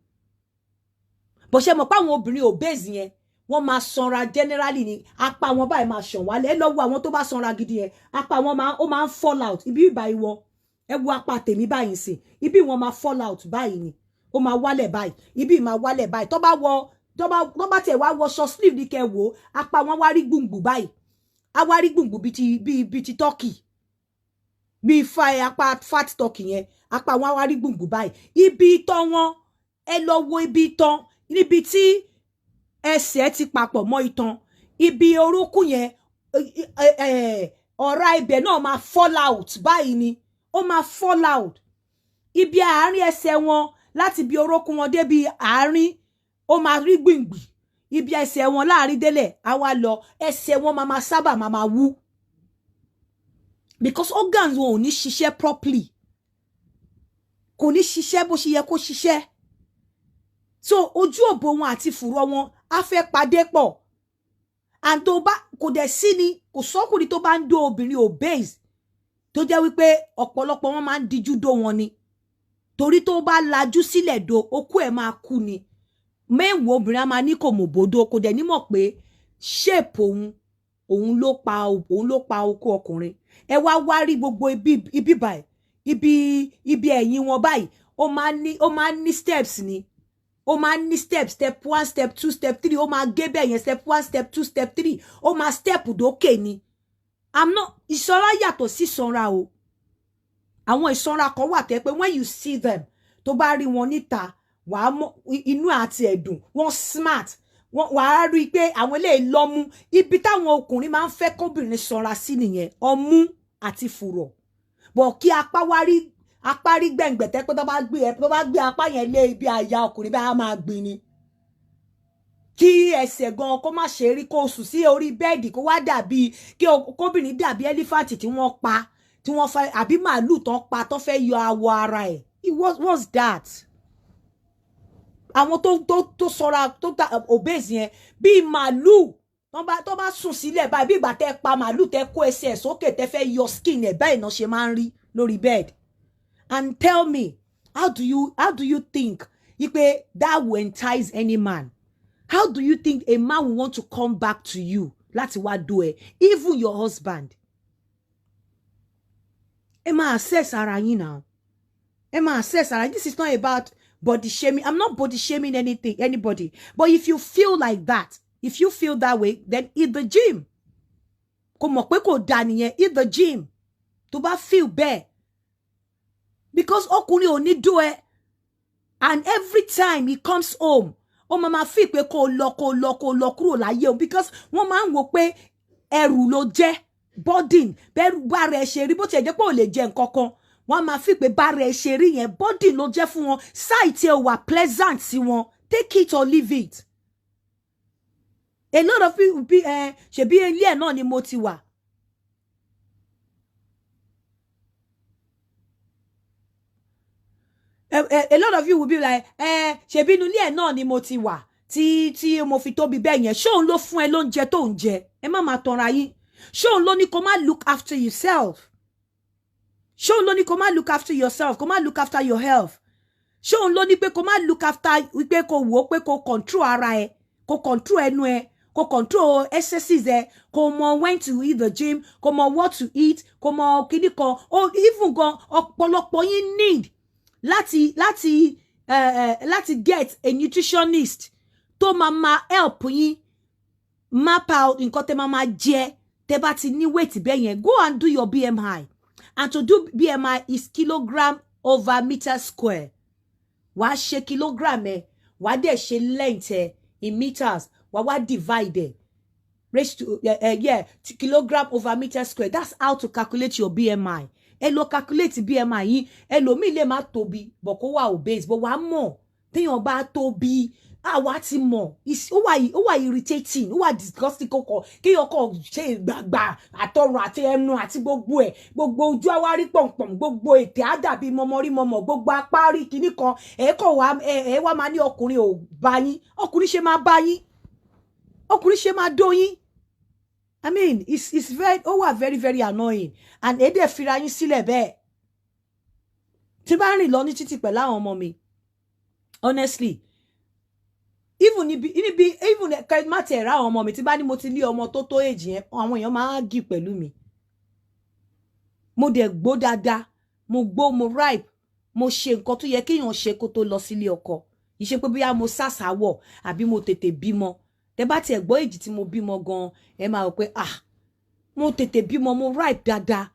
S4: bó ṣe mọ̀ pé àwọn obìnrin obese yẹn wọ́n máa sanra generally ni apá wọn báyìí máa ṣàn wálẹ̀ ẹ lọ wo àwọn tó bá sanra gidi yẹn apá wọn máa ń fall out ibi ìbá ìwọ ẹ wo apá tèmi báyìí sí ibi wọn máa fall out báyìí ni ó máa wálẹ̀ báyìí ibi máa wálẹ̀ báyìí tó bá tẹ̀ wá wọ short sleeve ní kẹ́ wò apá wọn wá rí gbùngbùn báyìí a wá rí gbùngbùn bíi ti turkey bíi apá fat turkey yẹn apá wọn wá rí gbùngbùn báyìí ibi itan wọn ẹ lọ wo ibi itan níbi tí ẹsẹ̀ ti papọ̀ mọ́ itan ibi orúnkún yẹn ọ̀rá ibẹ̀ náà máa fall out báyìí ni ó máa fall out ibi àárín ẹsẹ̀ wọn láti ibi orúnkún wọn débi àárín ó máa rí gbìngbì ibi ẹsẹ̀ wọn láàrin délẹ̀ á wá lọ ẹsẹ̀ wọn máa sábà máa wú because organs wọn ò ní ṣiṣẹ́ properly kò ní ṣiṣẹ́ bó ṣe yẹ kó ṣiṣẹ́ so ojú òbò wọn àti fùrọ̀ wọn á fẹ́ padé pọ̀ and tó bá kò dẹ̀ sí ni kò sọ́kùnrin tó bá ń dó obìnrin obese tó jẹ́ wípé ọ̀pọ̀lọpọ̀ wọn máa ń dijú dó wọn ni torí tó bá lajú sílẹ̀ do okú ẹ̀ máa kú ni mẹ́wàá obìnrin á máa ní kò mọ̀ bòdó kò dẹ̀ nímọ̀ pé shape òun ló pa okó ọkùnrin ẹ wá rí gbogbo ibi báyìí ibi ẹ̀yìn wọn báyìí ó máa ń ní steps ni ó máa ń ní step 1 step 2 step 3 ó máa gé bẹ́ẹ̀ yẹn step 1 step 2 step 3 ó máa step dókè ni ìsanra yàtọ̀ sí ìsanra o àwọn ìsanra kan wà tẹ́ pé when you see them tó bá rí wọn níta wàá mọ̀ inú àti ẹ̀dùn wọ́n smart wàá rí i pé àwọn eléyìí lọ́mú ibi táwọn ọkùnrin máa ń fẹ́ kóbìnrin sanra sí nìyẹn ọmú àti fùrọ̀ bọ̀ kí apá rí gbẹ̀ngbẹ̀tẹ́ pé tó bá gbé apá yẹn lé ibi àyà ọkùnrin bá máa gbin ni kí ẹsẹ̀ gan kó má ṣe rí kó sùn sí orí bẹ́ẹ̀dì kó wá dàbí kí kóbìnrin dàbí ẹlífàǹtì tí wọ́n pa tí wọ́n fẹ́ àbí màálù tán pa tó fẹ́ yọ awọ ara ẹ̀ what's that àwọn tó sọra tó obese yẹn bíi màálù tó bá sùn sílẹ̀ báyìí bí ìgbà tẹ́ pa màálù tẹ́ kó ẹsẹ̀ sókè tẹ́ fẹ́ yọ skin ẹ̀ báyìí náà ṣe máa ń rí lórí bed and tell me how do you think ipe that will entice any man how do you think a man will want to come back to you láti wá do ẹ even your husband ẹ máa assess ara yín now ẹ máa assess ara yín this is not about body shaming. I'm not body shaming anybody. But if you feel like that, if you feel that way, then eat the gym. Kò mọ̀ pé kò dá nìyẹn, eat the gym. Tó bá feel bad. Because ọkùnrin ò ní do ẹ. And every time he comes home, ó máa feel pé kó lọ kúrò láyé o. Because wọ́n máa ń wò pé ẹrù ló jẹ́, burden, bẹ́rù bá rẹ̀ ṣe rí bó ti ẹ̀ jẹ́ pé ò lè jẹ nǹkan kan. Wọ́n máa fi pé bá rẹ̀ ṣe rí yẹn body ló jẹ́ fún wọn sight ẹ wà pleasant sí wọn take it or leave it. A lot of people be ṣebí ilé ẹ̀ náà ni mo ti wà. A lot of you will be like ṣebí inú ilé ẹ̀ náà ni mo ti wà tí mo fi tóbi bẹ́ẹ̀ yẹn ṣé òun ló fún ẹ lóúnjẹ tó ń jẹ ẹ má máa tanra yín ṣé òun ló ní kó má look after yourself. Ṣé òun ló ní kó má look after yourself, kó má look after your health. Ṣé òun ló ní pé kó má look after wípé kó wò ó pé kó control ara ẹ, kó control ẹnu ẹ, kó control exercise ẹ, kó mọ when to eat the gym, kó mọ what to eat, kó mọ kíní kan. Or even gan ọ̀pọ̀lọpọ̀ yín need láti get a nutritionist tó máa help yín map out nǹkan tẹ́ máa jẹ tẹ́ bá ti ní weight bẹ́ẹ̀ yẹn. Go and do your BMI. And to do BMI is kilogram over meter square. Wàá ṣe kilogram ẹ, wàá dẹ̀ ṣe length ẹ in meters, wàá divide ratio kilogram over meter square. That's how to calculate your BMI. Ẹ lọ calculate BMI yín, ẹlòmíì lè má tóbi, but kó wà obese, but wàá mọ̀ téèyàn bá tóbi. Àwa ti mọ̀ ó wà irritating ó wà disgusting kọ́kọ́ kí ọkọ̀ ṣe gbàgbà àtọrùn àti ẹnu àti gbogbo ẹ̀ gbogbo ojú àwárí pọ̀npọ̀n gbogbo ètè àdàbí mọmọrí mọmọ gbogbo apárí kìíní kan ẹ̀ẹ́kọ̀ wá máa ní ọkùnrin ò bá yín ọkùnrin ṣe máa bá yín ọkùnrin ṣe máa dó yín I mean, it's very, very, very annoying. And ede fira yín sílẹ̀ bẹ́ẹ̀. Tí bá rìn lọ ní títì pẹ̀lú àwọn ọmọ mi. Honestly, even má tẹ̀ ra àwọn ọmọ mi tí bá ní mo ti lé ọmọ tó age yẹn, àwọn èèyàn máa gí pẹ̀lú mi. Mo dẹ̀ gbó dáadáa, mo gbó, mo ripe, mo ṣe nǹkan tó yẹ kéèyàn ṣe kó tó lọ sílé ọkọ. Ìṣe pé bóyá mo sàsáwọ̀ àbí mo tètè bímọ. Tẹ́ bá tiẹ̀ gbọ́ èjì tí mo bímọ gan, ẹ máa rò pé mo tètè bímọ, mo ripe dáadáa.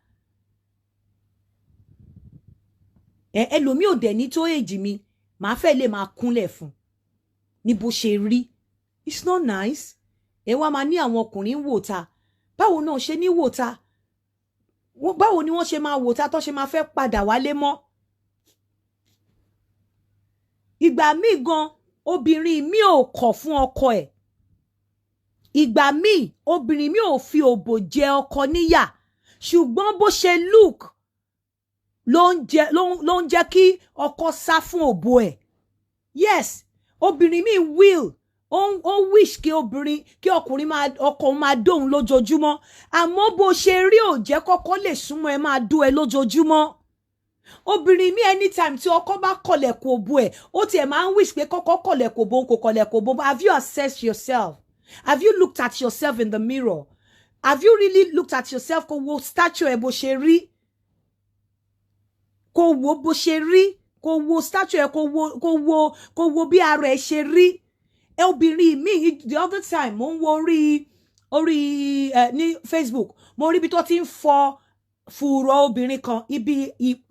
S4: Ẹlòmíì ò dẹ̀ ní tó èjì mi, màá fẹ́ lè máa kúnlẹ̀ fún ní bó ṣe rí. It's not nice. Ẹ wá máa ní àwọn ọkùnrin wò ta. Báwo náà ṣe ní wò ta? Báwo ni wọ́n ṣe máa wò ta tó ṣe máa fẹ́ padà wálé mọ́? Ìgbà míì gan, obìnrin mi ò kọ̀ fún ọkọ ẹ̀. Ìgbà míì, obìnrin mi ò fi òbò jẹ ọkọ níyà. Ṣùgbọ́n bó ṣe look ló ń jẹ́ kí ọkọ sá fún òbò ẹ̀. Yes, obìnrin mi will. Ó wish kí ọkùnrin ọkọ máa dóhun lójoojúmọ́. Àmọ́ bó ṣe rí ò jẹ́ kọ́kọ́ lè súnmọ́ ẹ máa dó ẹ lójoojúmọ́. Obìnrin mi anytime tí ọkọ bá kọlẹ̀kùn òbò ẹ̀, ó tiẹ̀ máa ń wish pé kọ́kọ́ kọlẹ̀kùn òbò kò kọlẹ̀kùn òbò. Have you assessed yourself? Have you looked at yourself in the mirror? Have you really looked at yourself? Kò wo statue ẹ bó ṣe rí. Kò wo bó ṣe rí. Kò wo statue ẹ, kò wo bí ara ẹ ṣe rí. Obìnrin mi the other time mo ń wo orí ní Facebook, mo rí bí tó ti ń fọ fùrọ̀ obìnrin kan, ibi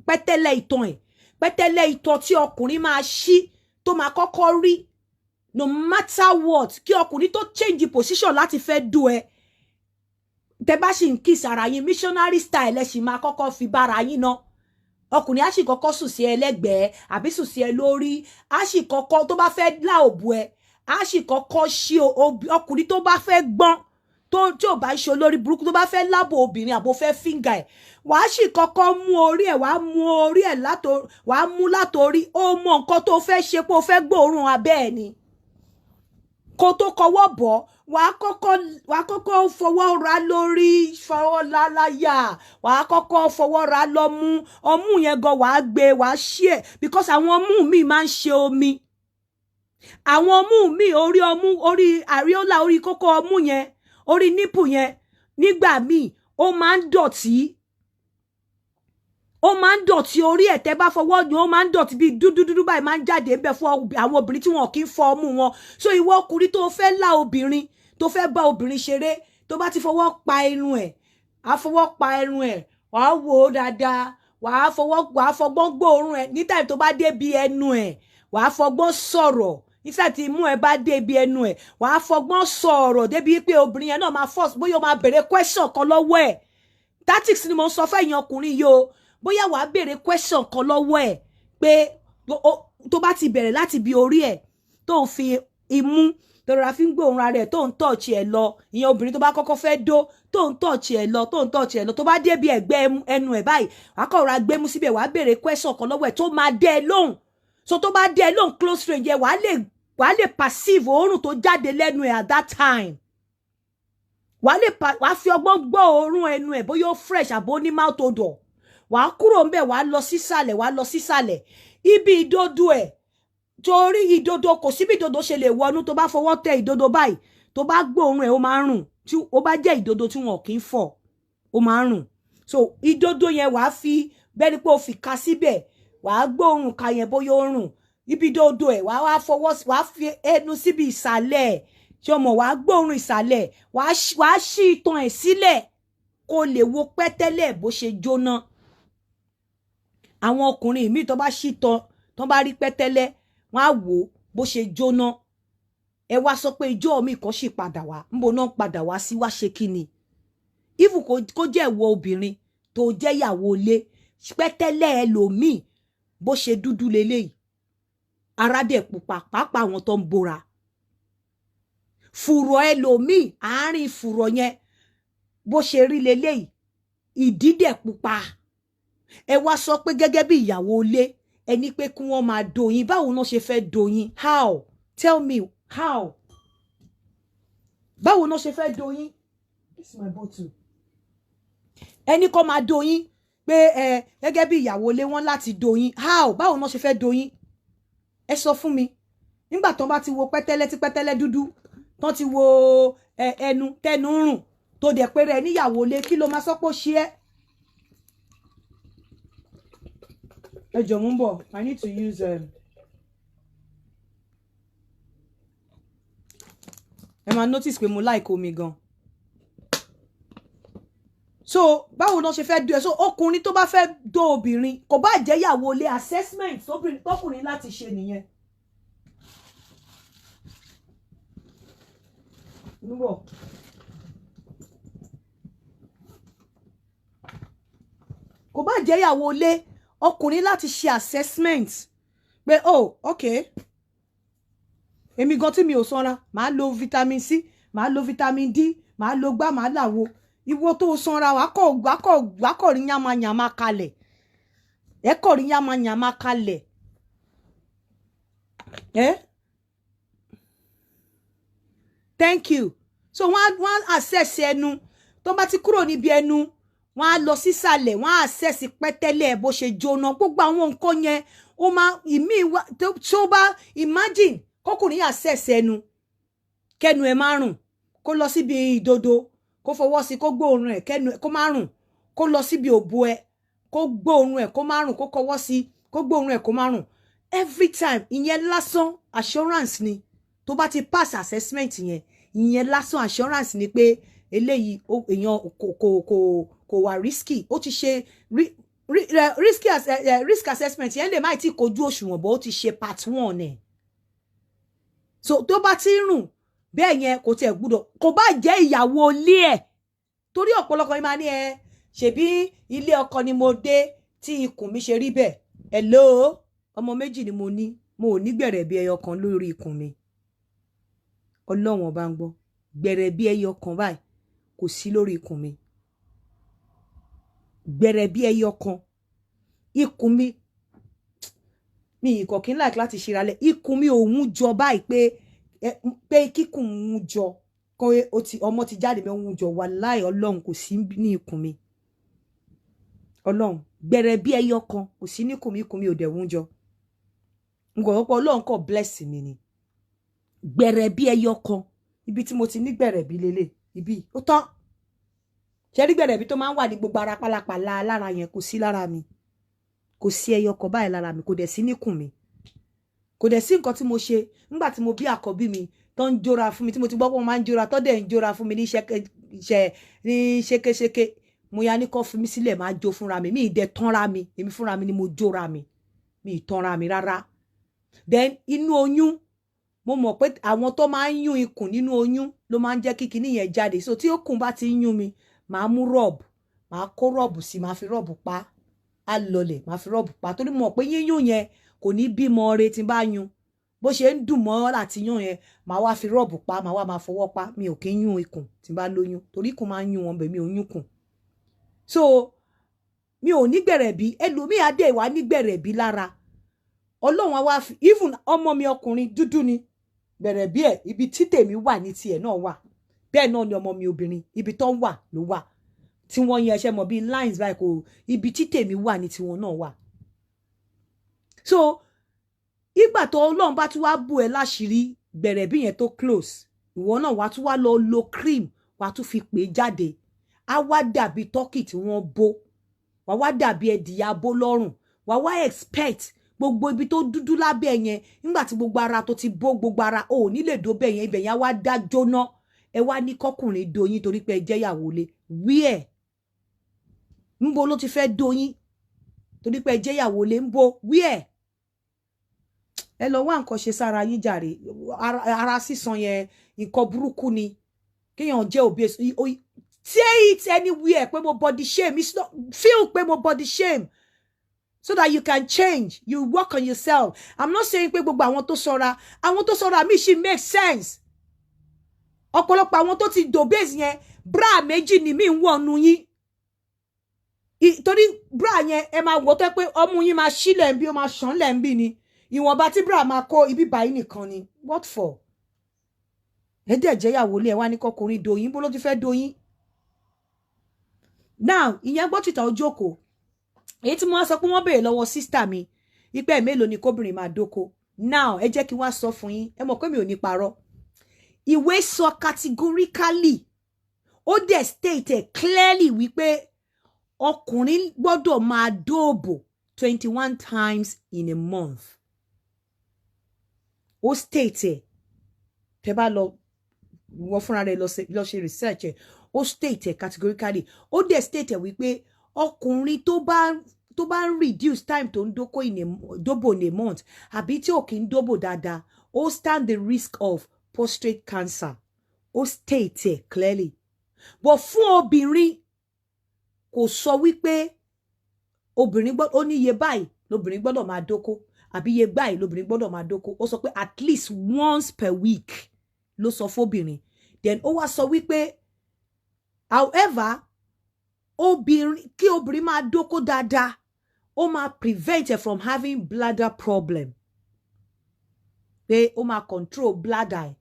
S4: pẹ́tẹ́lẹ̀ ìtàn ẹ̀. Pẹ́tẹ́lẹ̀ ìtàn tí ọkùnrin máa ṣí tó máa kọ́kọ́ rí. No matter what, kí ọkùnrin tó change position láti fẹ́ dú ẹ. Tẹ́ bá ṣì ń kiss ara yín, missionary style ẹ ṣì máa kọ́kọ́ fi bára yín ná. Ọkùnrin á sì kọ́kọ́ sùn sí ẹ lẹ́gbẹ̀ẹ́ àbí sùn sí ẹ lórí. Á sì kọ́kọ́ tó bá fẹ́ lá òbò ẹ, á sì kọ́kọ́ ṣí ọkùnrin tó bá fẹ́ gbọ́n, tí ò bá ṣe olórí burúkú, tó bá fẹ́ lábò obìnrin àbò fẹ́ finger ẹ̀, wàá sì kọ́kọ́ mú orí ẹ̀, wàá mú orí ẹ̀ wàá mú látorí. Ó mọ nǹkan tó fẹ́ ṣe pé ó fẹ́ gbóòórùn abẹ́ ẹ̀ ni. Kó tó kọwọ́ bọ̀, wàá kọ́kọ́ fọwọ́ ra lórí, fọwọ́ láláyà, wàá kọ́kọ́ fọwọ́ ra lọ́mú. Ọmú yẹn gan wàá gbé, wàá ṣí ẹ̀, because àwọn ọmú mi máa ń ṣe omi. Àwọn ọmú mi, orí ọmú, orí areola, orí kókó ọmú yẹn, orí nípù yẹn, nígbà míì ó máa ń dọ̀tí. Ó máa ń dọ̀tí orí ẹ̀, tẹ́ bá fọwọ́ ní ó máa ń dọ̀tí bí dúdú báyìí máa ń jáde ńbẹ̀ fún àwọn obìnrin tí wọn kì í fọ ọmú wọn. So ìwọ ọkùnrin tó fẹ́ lá obìnrin, tó fẹ́ bá obìnrin ṣeré, tó bá ti fọwọ́ pa irun ẹ̀, á fọwọ́ pa irun ẹ̀, wàá wò ó dáadáa, wàá fọgbọ́n gbóòórùn ẹ̀. Ní time tó bá dé bí ẹnu ẹ̀, wàá fọgbọ́n sọ̀rọ̀. Nígbà tí imú ẹ bá dé bí ẹnu ẹ̀, wàá fọgbọ́n sọ̀rọ̀ débi pé obìnrin yẹn náà máa force, bóyá ó máa béèrè question kan lọ́wọ́ ẹ̀. Tactics ni mo sọ fẹ́ yan ọkùnrin yìí o. Bóyá wàá béèrè question kan lọ́wọ́ ẹ̀ pé tó bá ti bẹ̀rẹ̀ láti bí orí ẹ̀ tó ń fi imú tó rọra fi ń gbóòórùn ara ẹ̀ tó ń touch ẹ̀ lọ, ìyẹn obìnrin tó bá kọ́kọ́ fẹ́ dó tó ń touch ẹ̀ lọ, tó bá dé bí ẹ̀gbẹ́ ẹnu ẹ̀ báyìí, wàá kọ́ ra gbémú síbẹ̀, wàá béèrè question kan lọ́wọ́ ẹ̀ tó máa dé ẹ lóhùn. So tó bá dé ẹ lóhùn close range yẹn, wàá lè perceive òórùn tó jáde lẹ́nu ẹ̀ at that time. Wàá fi ọgbọ́n gbọ́ òórùn ẹnu ẹ̀ bóyá ó fresh àbó ní mouth odor. Wàá kúrò ńbẹ̀, wàá lọ sísàlẹ̀. Ibi ìdodo ẹ̀, torí ìdodo kò síbi ìdodo ṣe lè wọnú. Tó bá fọwọ́ tẹ ìdodo báyìí, tó bá gbóòórùn ẹ̀ ó máa ń rùn. Tí ó bá jẹ́ ìdodo tí wọn kì í fọ̀, ó máa ń rùn. So ìdodo yẹn wàá fi bẹ́ẹ̀ ni pé ó fi ka síbẹ̀, wàá gbóòórùn ka yẹn bóyá ó rùn. Ibi ìdodo ẹ̀ wàá fi ẹnu síbi ìsàlẹ̀ ẹ̀, ṣé o mọ̀, wàá gbóòórùn ìsàlẹ̀, wàá ṣí itan ẹ̀ sílẹ̀ kó lè wo pẹ́tẹ́lẹ̀ bó ṣe jóná. Àwọn ọkùnrin míì tó bá ṣí itan, tó bá rí pẹ́tẹ́lẹ̀, wọ́n á wò bó ṣe jóná. Ẹ wá sọ pé ìjọ mi kan sì padà wá, ńbo náà padà wá sí, wá ṣe kí ni? Even kó jẹ́ ìwọ obìnrin tó jẹ́ ìyàwó ilé, pẹ́tẹ́lẹ̀ ẹlòmíì bó ṣe dúdú leléyìí, ara dẹ̀ pupa, pàápàá àwọn tó ń bora. Fùrọ̀ ẹlòmíì, àárín fùrọ̀ yẹn bó ṣe rí leléyìí, ìdí dẹ̀ pupa. Ẹ wá sọ pé gẹ́gẹ́ bí ìyàwó ilé, ẹni pé kí wọ́n máa dóyin. Báwo náà ṣe fẹ́ dóyin? How? Tell me how? Báwo náà ṣe fẹ́ dóyin? This is my bottle. Ẹni kó máa doyin pé gẹ́gẹ́ bí ìyàwó lé wọn láti doyin. How? Báwo náà ṣe fẹ́ doyin? Ẹ sọ fún mi. Nígbà tọ́n bá ti wo pẹ́tẹ́lẹ́ tí pẹ́tẹ́lẹ́ dúdú, tọ́n ti wo ẹnu tẹnu rùn tó dẹ̀ pé rẹ̀ níyàwó lé kí ló máa sọ pé ó ṣe é? Ẹ jọ̀ọ́ mú bọ̀. I need to use ẹ máa notice pé mo like omi gan. So báwo náà ṣe fẹ́ do ẹ? So ọkùnrin tó bá fẹ́ dó obìnrin kò bá jẹ́ ìyàwó lé assessment tọkùnrin láti ṣe nìyẹn. Níbo? Kò bá jẹ́ ìyàwó lé ọkùnrin láti ṣe assessment pé oh okay èmi gan tí mi ò sanra màá lo vitamin C màá lo vitamin D màá lo gbá màá làwo ìwọ tó sanra wá kọ̀ rí yamayama kalẹ̀ ẹ kọ̀ rí yamayama kalẹ̀ thank you. So wọ́n assess ẹnu tó bá ti kúrò níbi ẹnu wọ́n á lọ sísàlẹ̀ wọ́n á assess pẹ́tẹ́lẹ̀ bó ṣe jóná gbogbo àwọn nǹkan yẹn ó máa ìmí tó bá imagine kọkùnrin assess ẹnu kẹnu ẹ máa rùn kó lọ síbi ìdodo kó fọwọ́ sí kó gbóòórùn ẹ kẹnu kó máa rùn kó lọ síbi òbò ẹ kó gbóòórùn ẹ kó máa rùn kó kọwọ́ sí kó gbóòórùn ẹ kó máa rùn every time ìyẹn lásán assurance ni tó bá ti pass assessment yẹn ìyẹn lásán assurance ni pé eléyìí èèyàn kò wà risky ó ti ṣe risk assessment yẹn lè má ti kojú òṣùwọ̀n bó ó ti ṣe part 1 ẹ̀. So tó bá ti rùn bẹ́ẹ̀ yẹn kò tiẹ̀ gbúdọ̀ kò bá jẹ́ ìyàwó ilé ẹ̀ torí ọ̀pọ̀lọpọ̀ yìí máa ní ṣebí ilé ọkọ ni mo dé tí ikùn mi ṣe rí bẹ́ẹ̀ hello ọmọ méjì ni mo ò ní gbẹ̀rẹ̀ bí ẹyọ kan lórí ikùn mi Ọlọ́run ọba ń gbọ́ gbẹ̀rẹ̀ bí ẹyọ kan báyìí kò sí lórí ikùn mi gbẹ̀rẹ̀ bí ẹyọ kan ikùn mi ìkọ̀kín like láti ṣíralẹ̀ ikùn mi òun jọ báyìí pé kíkùn òun jọ kó ọmọ ti jáde bẹ́ẹ̀ òun jọ wàláhì Ọlọ́run kò sí ní ikùn mi Ọlọ́run gbẹ̀rẹ̀ bí ẹyọ kan kò sí ní ikùn mi ò dẹ̀ òun jọ nǹkan ọ̀pọ̀ Ọlọ́run kò bless mi ni gbẹ̀rẹ̀ bí ẹyọ kan ibi tí mo ti ní gbẹ̀rẹ̀ bí lélẹ̀ ibi ó tán ṣe rí gbẹ̀rẹ̀ bí tó máa ń wà ní gbogbo ara pálapàla lára yẹn kò sí lára mi kò sí ẹyọ kan báyìí lára mi kò dẹ̀ sí níkùn mi kò dẹ̀ sí nǹkan tí mo ṣe nígbà tí mo bí àkọ́bí mi tó ń jóra fún mi tí mo ti gbọ́ pé wọ́n máa ń jóra tó dẹ̀ ń jóra fún mi ní ṣekéṣeké mo ya ní kó fi mí sílẹ̀ máa jó fúnra mi mi ì dẹ̀ tánra mi èmi fúnra mi ni mo jóra mi mi ì tánra mi rárá then inú oyún mo mọ̀ pé àwọn tó máa ń yún ikùn nínú oyún ló máa ń jẹ́ kí kinní yẹn jáde so tí okùn bá ti ń yún mi màá mú rọ́ọ̀bù màá kó rọ́ọ̀bù sí màá fi rọ́ọ̀bù pa á lọlẹ̀ màá fi rọ́ọ̀bù pa torí mo mọ̀ pé yíyún yẹn kò ní bímọ re tí n bá yún bó ṣe ń dùn mọ́ láti yún yẹn màá wá fi rọ́ọ̀bù pa màá wá máa fọwọ́ pa mi ò kí ń yún ikùn tí n bá lóyún torí ikùn máa ń yún wọn bẹ̀ mi ò yún kùn so mi ò ní gbẹ̀rẹ̀bí ẹlòmíì adé wà ní gbẹ̀rẹ̀bí lára Ọlọ́run á wá fi even ọmọ mi ọkùnrin dúdú ni gbẹ̀rẹ̀bí ẹ̀ ibi tí tèmi wà ní tiẹ̀ náà wà bẹ́ẹ̀ náà ni ọmọ mi obìnrin ibi tó ń wà ló wà tí wọ́n yẹn ṣe mọ̀ bí lines báyìí kò ibi tí tèmi wà ní tiwọn náà wà so ìgbà tó Ọlọ́run bá tún wá bù ẹ́ láṣìírí gbẹ̀rẹ̀bí yẹn tó close ìwọ náà wá tún wá lọ lo cream wá tún fi pè jáde á wá dàbí turkey tí wọ́n bó wá wá dàbí ẹdìyà bó lọ́rùn wá wá expect gbogbo ibi tó dúdú lábẹ́ yẹn nígbà tí gbogbo ara tó ti bó gbogbo ara ò ní lè dó bẹ́ẹ̀ yẹn ibẹ̀ yẹn wá dá jóná ẹ wá ní kọkùnrin doyin torí pé ẹ jẹ́ ìyàwó lé wíẹ̀ ńbo ló ti fẹ́ doyin torí pé ẹ jẹ́ ìyàwó lé ńbo wíẹ̀ ẹ lọ wá nǹkan ṣe sára yín jàre ara sísan yẹn nǹkan burúkú ni kéèyàn jẹ́ obese say it anywhere pé mo body shame it's not feel pé mo body shame so that you can change you work on yourself I'm not saying pé gbogbo àwọn tó ṣọ́ra mi ṣì make sense ọ̀pọ̀lọpọ̀ àwọn tó ti dobase yẹn bra méjì ni mi ń wọ̀nù yín torí bra yẹn ẹ máa wò tó pé ọmú yín máa ṣílẹ̀ ń bí ó máa ṣàn lẹ̀ ń bí ni ìwọ̀nba tí bra máa kó ibi báyìí nìkan ni what for ẹ dẹ̀ jẹ́ ìyàwó lé ẹ wá ní kọkùnrin doyin bó ló ti fẹ́ doyin now ìyẹn gbọ́ tìta ojókòó èyí tí mo wá sọ pé wọ́n béèrè lọ́wọ́ sísítà mi ipe mélòó ni kóbìnrin máa dóko now ẹ jẹ́ kí wá sọ fún yín ẹ mọ̀ pé mi ò ní parọ́ ìwé sọ categorically ó dẹ̀ state clearly wípé ọkùnrin gbọ́dọ̀ máa dóòbò 21 times in a month ó state tẹ́ bá lọ wọ́n fúnra rẹ̀ lọ ṣe research ó state categorically ó dẹ̀ state wípé ọkùnrin tó bá ń reduce time tó ń dóbò in a month àbí tí ò kí ń dóbò dáadáa ó stand the risk of prostate cancer ó state clearly but fún obìnrin kò sọ wípé obìnrin gbọ́dọ̀ ó ní iye báyìí lobìnrin gbọ́dọ̀ máa dóko àbí iye báyìí lobìnrin gbọ́dọ̀ máa dóko ó sọ pé at least once per week ló sọ fóbìnrin then ó wá sọ wípé however kí obìnrin máa dóko dáadáa ó máa prevent her from having bladder problem pé ó máa control bladder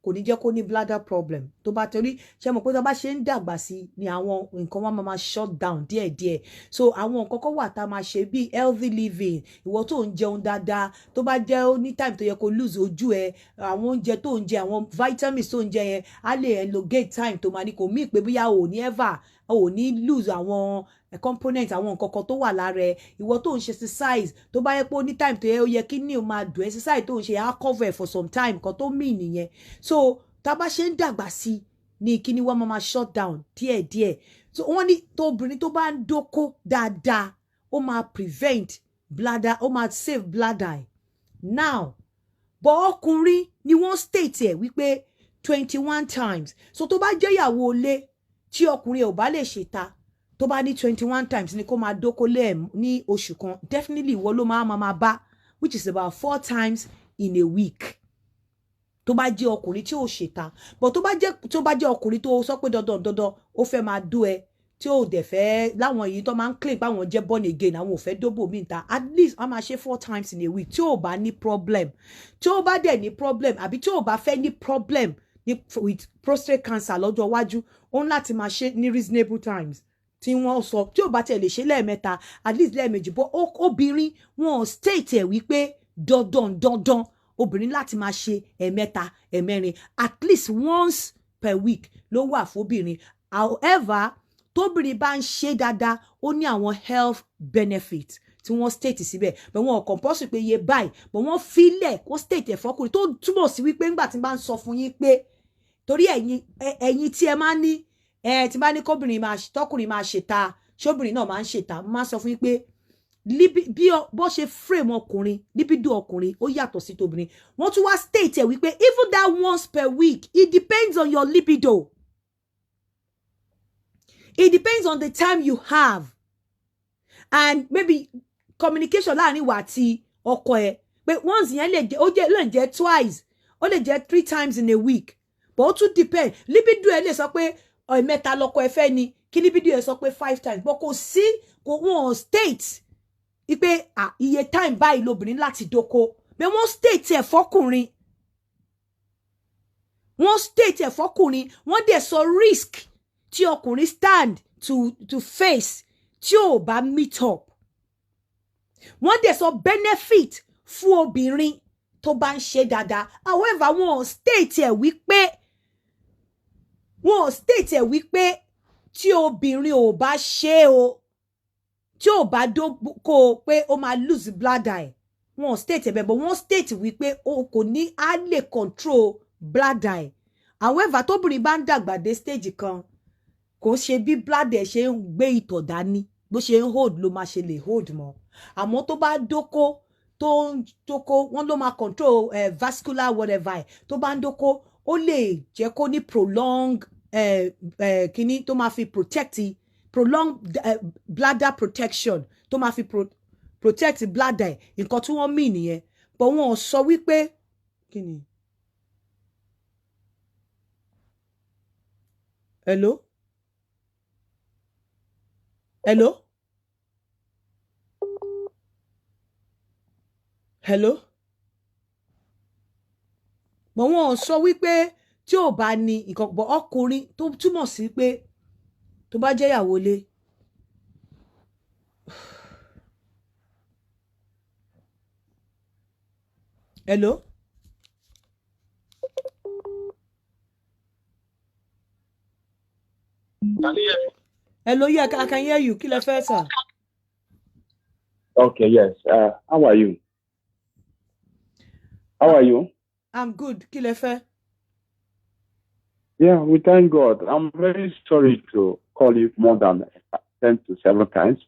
S4: kò ní jẹ́ kó ní bladder problem tó bá torí ṣe mọ̀ pé tó bá ṣe ń dàgbà sí ni àwọn nǹkan wọn máa shut down díẹ̀díẹ̀ so àwọn nǹkan kan wà tá a máa ṣe bí healthy living ìwọ tó ń jẹun dáadáa tó bá jẹ́ ní time tó yẹ kó lose ojú ẹ àwọn oúnjẹ tó ń jẹ àwọn vitamins tó ń jẹ yẹn á lè elongate time tó máa ní kò mí pé bóyá ò ní ever ò ní lose àwọn component àwọn nǹkan kan tó wà lára ẹ ìwọ tó ń ṣe exercise tó bá yẹ pé ó ní time tó yẹ ó yẹ kí ní o máa dùn exercise tó ń ṣe á cover for some time kan tó mean nìyẹn so tá bá ṣe ń dàgbà sí ní kíní wọn máa shut down díẹ̀díẹ̀ so wọ́n ní tó obìnrin tó bá ń dóko dáadáa ó máa prevent bladder ó máa save bladder now but ọkùnrin ni wọ́n state ẹ̀ wípé 21 times so tó bá jẹ́ ìyàwó ilé tí ọkùnrin ò bá lè ṣèta tó bá ní 21 times ni kó máa dóko lé ní oṣù kan definitely ìwọ ló máa bá which is about 4 times in a week tó bá jẹ́ ọkùnrin tí ò ṣèta but tó bá jẹ́ ọkùnrin tó sọ pé dandan ó fẹ́ máa dó ẹ tí ò dẹ̀ fẹ́ láwọn èyí tó máa ń claim pé àwọn jẹ́ born again àwọn ò fẹ́ dóbò mí ta at least wọ́n máa ṣe 4 times in a week tí ò bá ní problem tí ò bá dẹ̀ ní problem àbí tí ò bá fẹ́ ní problem with prostate cancer lọ́jọ́ iwájú ó ń láti máa ṣe ní reasonable times tí wọ́n sọ tí ò bá tẹ̀ lè ṣe lẹ́ẹ̀mẹ́ta at least lẹ́ẹ̀mejì bọ́ obìnrin wọn state ẹ̀ wípé dandan obìnrin láti máa ṣe ẹ̀mẹ́ta ẹ̀mẹ́rin at least once per week ló wà fóbìnrin however tóbìnrin bá ń ṣe dáadáa ó ní àwọn health benefits tí wọ́n state síbẹ̀ but wọn ò compulsory pé iye báyìí but wọ́n filẹ̀ kó state ẹ̀ fọkùnrin tó túmọ̀ sí wípé ńgbà tí n bá ń sọ fún yín pé torí ẹ̀yin tí ẹ máa ní tí bá ní tọkùnrin máa ṣèta ṣóbìnrin náà máa ń ṣèta máa sọ fún yín pé bí bó ṣe frame ọkùnrin libido ọkùnrin ó yàtọ̀ sí tóbìnrin wọ́n tún wá state ẹ̀ wípé even that once per week it depends on your libido it depends on the time you have and maybe communication láàrin wa àti ọkọ ẹ pé once yẹn lè jẹ́ twice ó lè jẹ́ 3 times in a week but ó tún depend libido ẹ lè sọ pé mẹ́ta lọ́kọ ẹ fẹ́ ni kí libido ẹ sọ pé 5 times but kò wọ́n state ipe iye time báyìí lobìnrin láti dóko but wọ́n state ẹ̀ fọ́kùnrin wọ́n dẹ̀ sọ risk tí ọkùnrin stand to face tí ò bá meet up wọ́n dẹ̀ sọ benefit fún obìnrin tó bá ń ṣe dáadáa however wọ́n state ẹ̀ wípé tí obìnrin ò bá ṣe o tí ò bá dóko pé ó máa lose bladder ẹ̀ wọ́n state ẹ̀ bẹ́ẹ̀ but wọ́n state wípé o kò ní á lè control bladder ẹ̀ however tóbìnrin bá ń dàgbà dé stage kan kò ṣe bí bladder ẹ̀ ṣe ń gbé ìtọ̀ dání bó ṣe ń hold ló máa ṣe lè hold mọ́ àmọ́ tó bá dóko wọ́n ló máa control vascular whatever tó bá ń dóko ó lè jẹ́ kó ní prolong kíní tó máa fi prolong bladder protection tó máa fi protect bladder nǹkan tí wọ́n mean nìyẹn but wọ́n sọ wípé kíni hello but wọ́n sọ wípé tí ò bá ní nǹkan bọ̀ ọkùnrin tó túmọ̀ sí pé tó bá jẹ́ ìyàwó lé Hello?
S5: Can you hear me?
S4: Hello, yeah, I can hear you. Kí lẹ fẹ́, sir?
S5: Okay, yes. How are you? How are you?
S4: I'm good. Kí lẹ fẹ́?
S5: Yeah, we thank God. I'm very sorry to call you more than 10 to 7 times.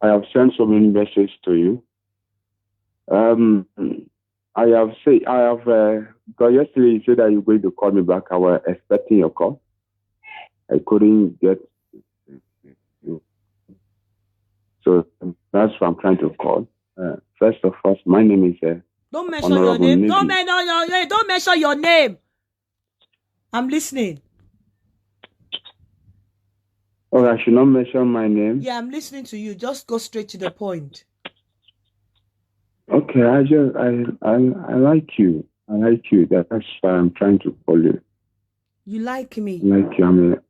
S5: I have sent so many messages to you. Because yesterday you said that you're going to call me back. I was expecting your call. I couldn't get you. So that's why I'm trying to call. First of all, my name is
S4: Don't mention your
S5: Honorable
S4: name.
S5: Nibi.
S4: Don't mention your name. I'm listening.
S5: Oh, I should not mention my name.
S4: Yeah, I'm listening to you. Just go straight to the point.
S5: Okay, I like you. I like you. That's why I'm trying to call you.
S4: You like me?
S5: I like you.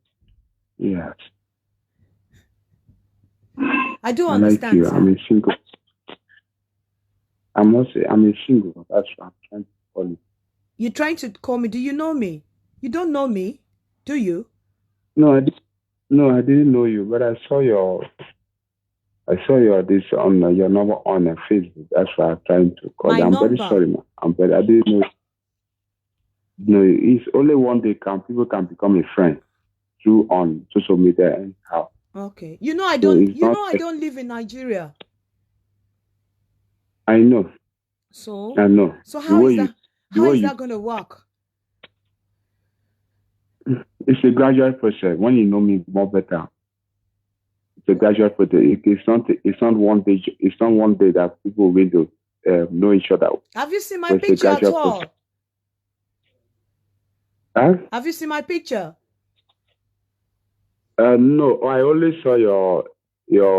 S5: Yes.
S4: I don't
S5: I
S4: understand.
S5: like you. I'm a single. I'm a single. That's why I'm trying to call you.
S4: You're trying to call me. Do you know me? You don't know me, do you?
S5: No, I didn't know you, but I saw your this on your number on Facebook. That's why I'm trying to call
S4: My
S5: you. I'm
S4: number.
S5: very sorry, man. I didn't know. No, it's only one day people can become a friend through on social media and how.
S4: Okay. You know I don't live in Nigeria.
S5: I know.
S4: So
S5: I know.
S4: So how is that going to work?
S5: It's a gradual process. When you know me more better, it's a gradual process. It's not one day. It's not one day that people will know each other.
S4: Have you seen my picture at all?
S5: Huh?
S4: Have you seen my picture?
S5: No, I only saw your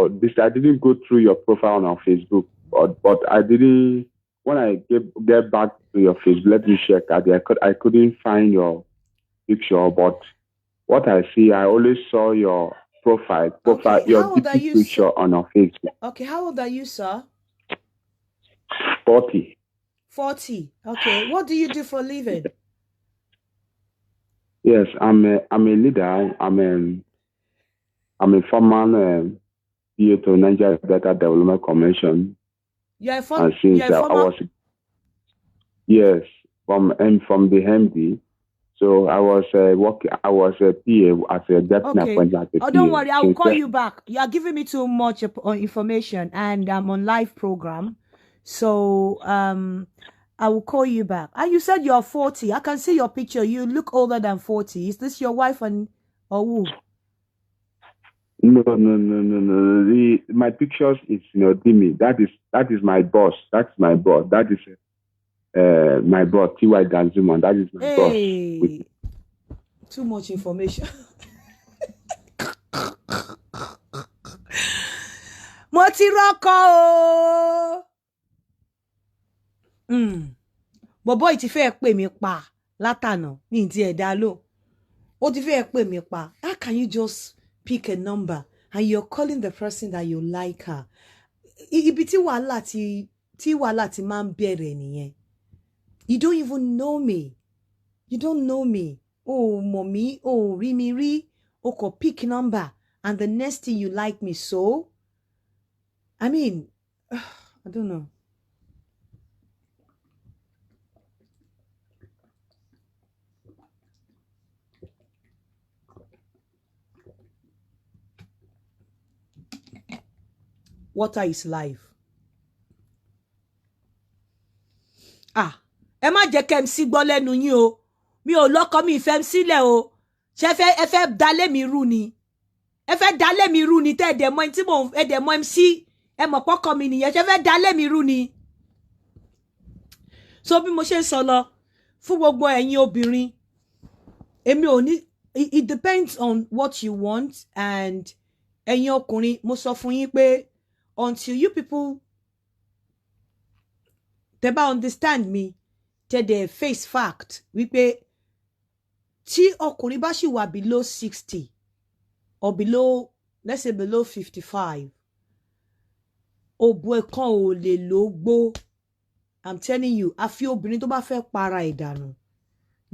S5: this. I didn't go through your profile on Facebook, but I didn't. When I get back to your Facebook, let me check. I couldn't find your picture, but what I see, I always saw your profile,
S4: Okay,
S5: your DP picture on your Facebook.
S4: Okay, how old are you, sir?
S5: 40.
S4: 40. Okay, what do you do for a living?
S5: Yes, I'm a leader. I'm a former PA to Nigeria Data Development Commission.
S4: You're a former.
S5: Yes, from the MD. So I was working. I was a PA as a deputy appointment.
S4: Oh, don't worry. I will call you back. You are giving me too much information, and I'm on live program. So I will call you back. And you said you're 40. I can see your picture. You look older than 40. Is this your wife or who?
S5: No. My pictures is Dimi. That is my boss. That's my boss. That is my boss, T.Y. Danzuman. That is my boss.
S4: Too much information. Mo ti rọ́kọ o. Bọ̀bọ́ yìí ti fẹ́ pè mí pa látànà ní ti ẹ̀dá lò. Ó ti fẹ́ pè mí pa. How can you just pick a number and you're calling the person that you like her? Ibi tí wàhálà ti máa ń bẹ̀rẹ̀ nìyẹn. You don't even know me. You don't know me. Oh, mommy. Oh, rí. Oh, ko pick number. And the next thing you like me so? I mean, I don't know. Water is life. Ẹ má jẹ́ kẹ́ MC gbọ́ lẹ́nu yín o. Mi ò lọ́kọ mi ìfẹ́ sílẹ̀ o. Ṣé ẹ fẹ́ dalé mi rú ni? Ẹ fẹ́ dalé mi rú ni tẹ́ ẹ̀dẹ̀ mọ́ tí mò ń ẹ̀dẹ̀ mọ́ MC. Ẹ mọ̀ pọ́kọ mi nìyẹn. Ṣé fẹ́ dalé mi rú ni? So bí mo ṣe ń sọ lọ fún gbogbo ẹ̀yin obìnrin. Èmi ò ní. It depends on what you want, and ẹ̀yin ọkùnrin mo sọ fún yín pé until you people tẹ́ bá understand me, tẹ́ dẹ̀ face fact wípé tí ọkùnrin bá ṣì wà below 60 or below, let's say below 55, òbò ẹ̀kan ò lè lógbó. I'm telling you, àfi obìnrin tó bá fẹ́ para ìdànù.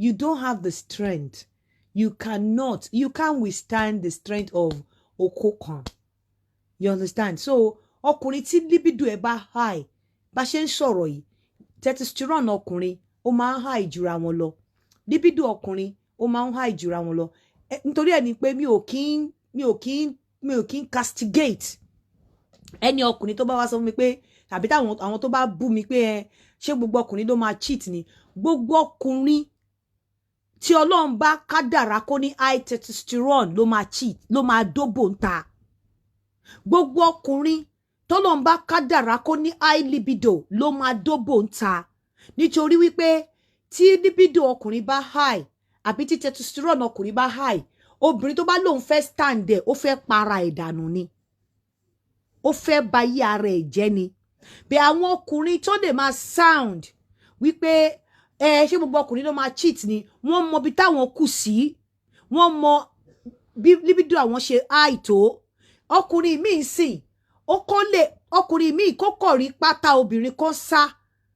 S4: You don't have the strength. You can't withstand the strength of okokan. You understand? So, ọkùnrin tí libido ẹ̀ bá high, bá ṣe ń sọ̀rọ̀ yìí, testosterone ọkùnrin, ó máa ń high jura wọn lọ. Libido ọkùnrin, ó máa ń high jura wọn lọ. Nítorí ẹ̀ ni pé mi ò kí ń castigate ẹni ọkùnrin tó bá wá sọ fún mi pé tàbí àwọn tó bá bú mi pé ṣé gbogbo ọkùnrin ló máa cheat ni. Gbogbo ọkùnrin tí Ọlọ́run bá kádàrá kó ní high testosterone ló máa cheat, ló máa dóbò ń ta. Gbogbo ọkùnrin tọ́lọ́run bá kádàrá kó ní high libido ló máa dóbò ń ta. Nítorí wípé tí libido ọkùnrin bá high àbí tí testosterone ọkùnrin bá high, obìnrin tó bá lóun fẹ́ stand there ó fẹ́ para ìdànù ni. Ó fẹ́ ba yí ara ẹ̀ jẹ́ ni. Bí àwọn ọkùnrin tó lè máa sound wípé ṣé gbogbo ọkùnrin ló máa cheat ni, wọ́n mọ bí táwọn kù sí, wọ́n mọ bí libido àwọn ṣe high tó. Ọkùnrin míì sìn, ọkùnrin míì kókò rí pátá obìnrin kan sá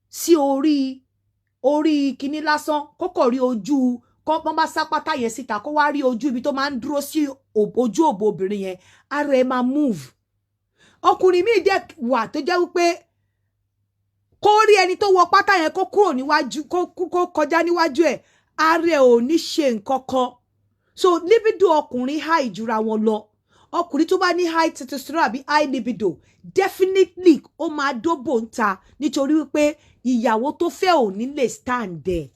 S4: sí orí kíní lásán, kókò rí ojú, wọ́n bá sá pátá yẹn síta, kó wá rí ojú ibi tó máa ń dúró sí ojú òbò obìnrin yẹn, ara ẹ̀ máa move. Ọkùnrin míì dẹ̀ wà tó jẹ́ wípé kó rí ẹni tó wọ pátá yẹn kó kúrò níwájú, kó kọjá níwájú ẹ̀, ara ẹ̀ ò ní ṣe nǹkan kan. So libido ọkùnrin high jura wọn lọ. Ọkùnrin tó bá ní high testosterone àbí high libido definitely ó máa dóbò ń ta, nítorí wípé ìyàwó tó fẹ́ ò ní lè stand there.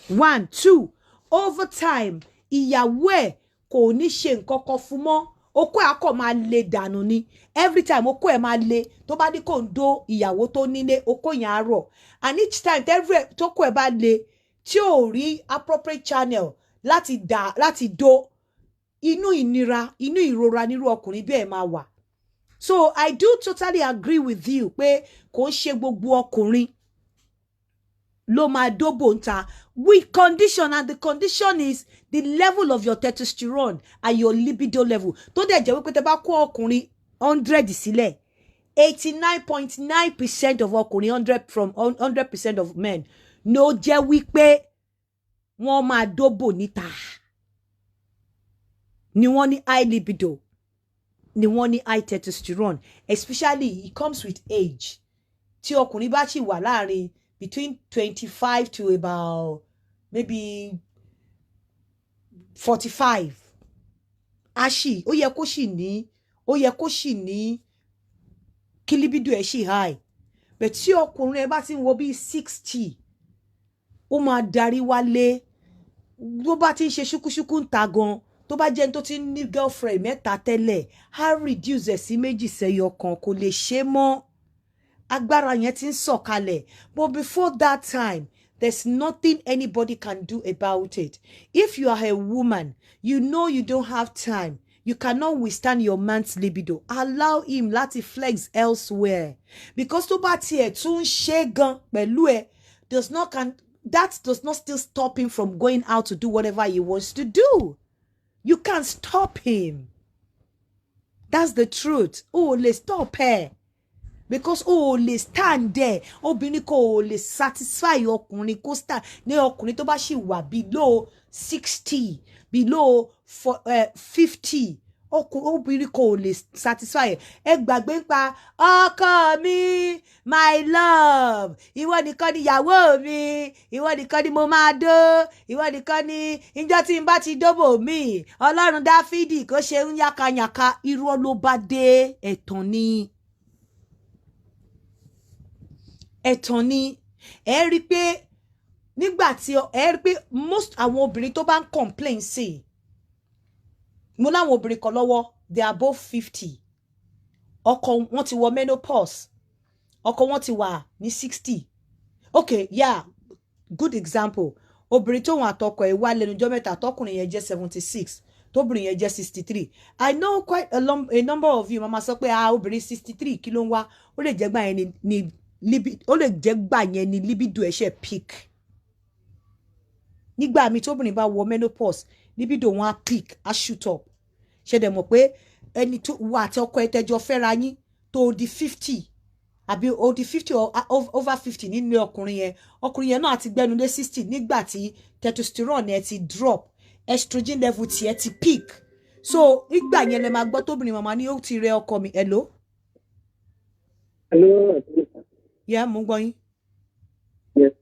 S4: 1, 2, over time ìyàwó ẹ̀ kò ní ṣe nǹkan kan fún mọ́. Okó ẹ̀ akọ̀ máa le dànù ni. Every time okó ẹ̀ máa le, tó bá ní kò ń dó ìyàwó tó nílé, okó yẹn á rọ̀. And each time tó kó ẹ̀ bá le, tí ò rí appropriate channel láti dó, inú ìnira, inú ìrora nírú ọkùnrin bẹ́ẹ̀ máa wà. So I do totally agree with you pé kò ń ṣe gbogbo ọkùnrin ló máa dóbò ń ta, with condition, and the condition is the level of your testosterone and your libido level. Tó dẹ̀ jẹ́ wípé tẹ́ bá kó ọkùnrin 100 sílẹ̀, 89.9% of ọkùnrin 100% of men ló jẹ́ wípé wọ́n máa dóbò níta. Ni wọ́n ní high libido, ni wọ́n ní high testosterone, especially it comes with age. Tí ọkùnrin bá sì wà láàrin between 25 to about maybe 45. Ashi, ó yẹ kó sì ní kí libido ẹ̀ sì high. But tí ọkùnrin ẹ bá ti ń wọ bí 60, ó máa darí wálé. Bó bá ti ń ṣe ṣúkúṣúkú ń ta gan, tó bá jẹ́ tó ti ní girlfriend mẹ́ta tẹ́lẹ̀, á reduce ẹ̀ sí méjì sẹ́yọ kan, kò lè ṣe mọ́. Agbára yẹn ti ń sọ̀kalẹ̀. But before that time, there's nothing anybody can do about it. If you are a woman, you know you don't have time, you cannot withstand your man's libido, allow him láti flex elsewhere. Because tó bá tiẹ̀ tún ṣe gan pẹ̀lú ẹ̀, that does not still stop him from going out to do whatever he wants to do. You can't stop him. That's the truth. Oh, let's stop her. Because lè stand there, obìnrin kò lè satisfy ọkùnrin kó stand ní ọkùnrin tó bá sì wà below 60, below 50, obìnrin kò lè satisfy. Ẹ gbàgbé pa ọkọ mi, my love, ìwọ nìkan ni ìyàwó mi, ìwọ nìkan ni mo máa dó, ìwọ nìkan ni ìjọ tí n bá ti dóbò mi, Ọlọ́run Dáfídì kó ṣe ń yákayàká. Irọ́ ló bá dé, ẹ̀tàn ni. Ẹ̀tàn ni. Ẹ rí pé nígbà tí ẹ rí pé most àwọn obìnrin tó bá ń complain sí, mo láwọn obìnrin kan lọ́wọ́, they are both 50. Ọkọ wọn ti wọ menopause, ọkọ wọn ti wà ní 60. Okay, yeah, good example. Obìnrin tó wọn àtọkọ ẹ̀ wá lẹ́nu ọjọ́ mẹ́ta, tọkùnrin yẹn jẹ́ 76, tóbìnrin yẹn jẹ́ 63. I know quite a number of you mama sọ pé obìnrin 63 kí ló ń wá, ó lè jẹ́ gbà yẹn ni ó lè jẹ́ gbà yẹn ni libido ẹ̀ ṣe peak. Nígbà mi tóbìnrin bá wọ menopause, libido wọn á peak, á shoot up. Ṣé dẹ̀ mọ̀ pé ẹni tó wà àti ọkọ ẹ̀ tẹ́jọ fẹ́ra yín tó di 50, àbí ó di 50 or over 50 nínú ọkùnrin yẹn náà àti gbẹnu dé 60 nígbà tí testosterone ẹ ti drop, estrogen level ti ẹ ti peak. So nígbà yẹn lẹ máa gbọ́ tóbìnrin màmá ní ó ti rẹ ọkọ mi. Hello. Yeah, mo gbọ́ yín.
S6: Yes.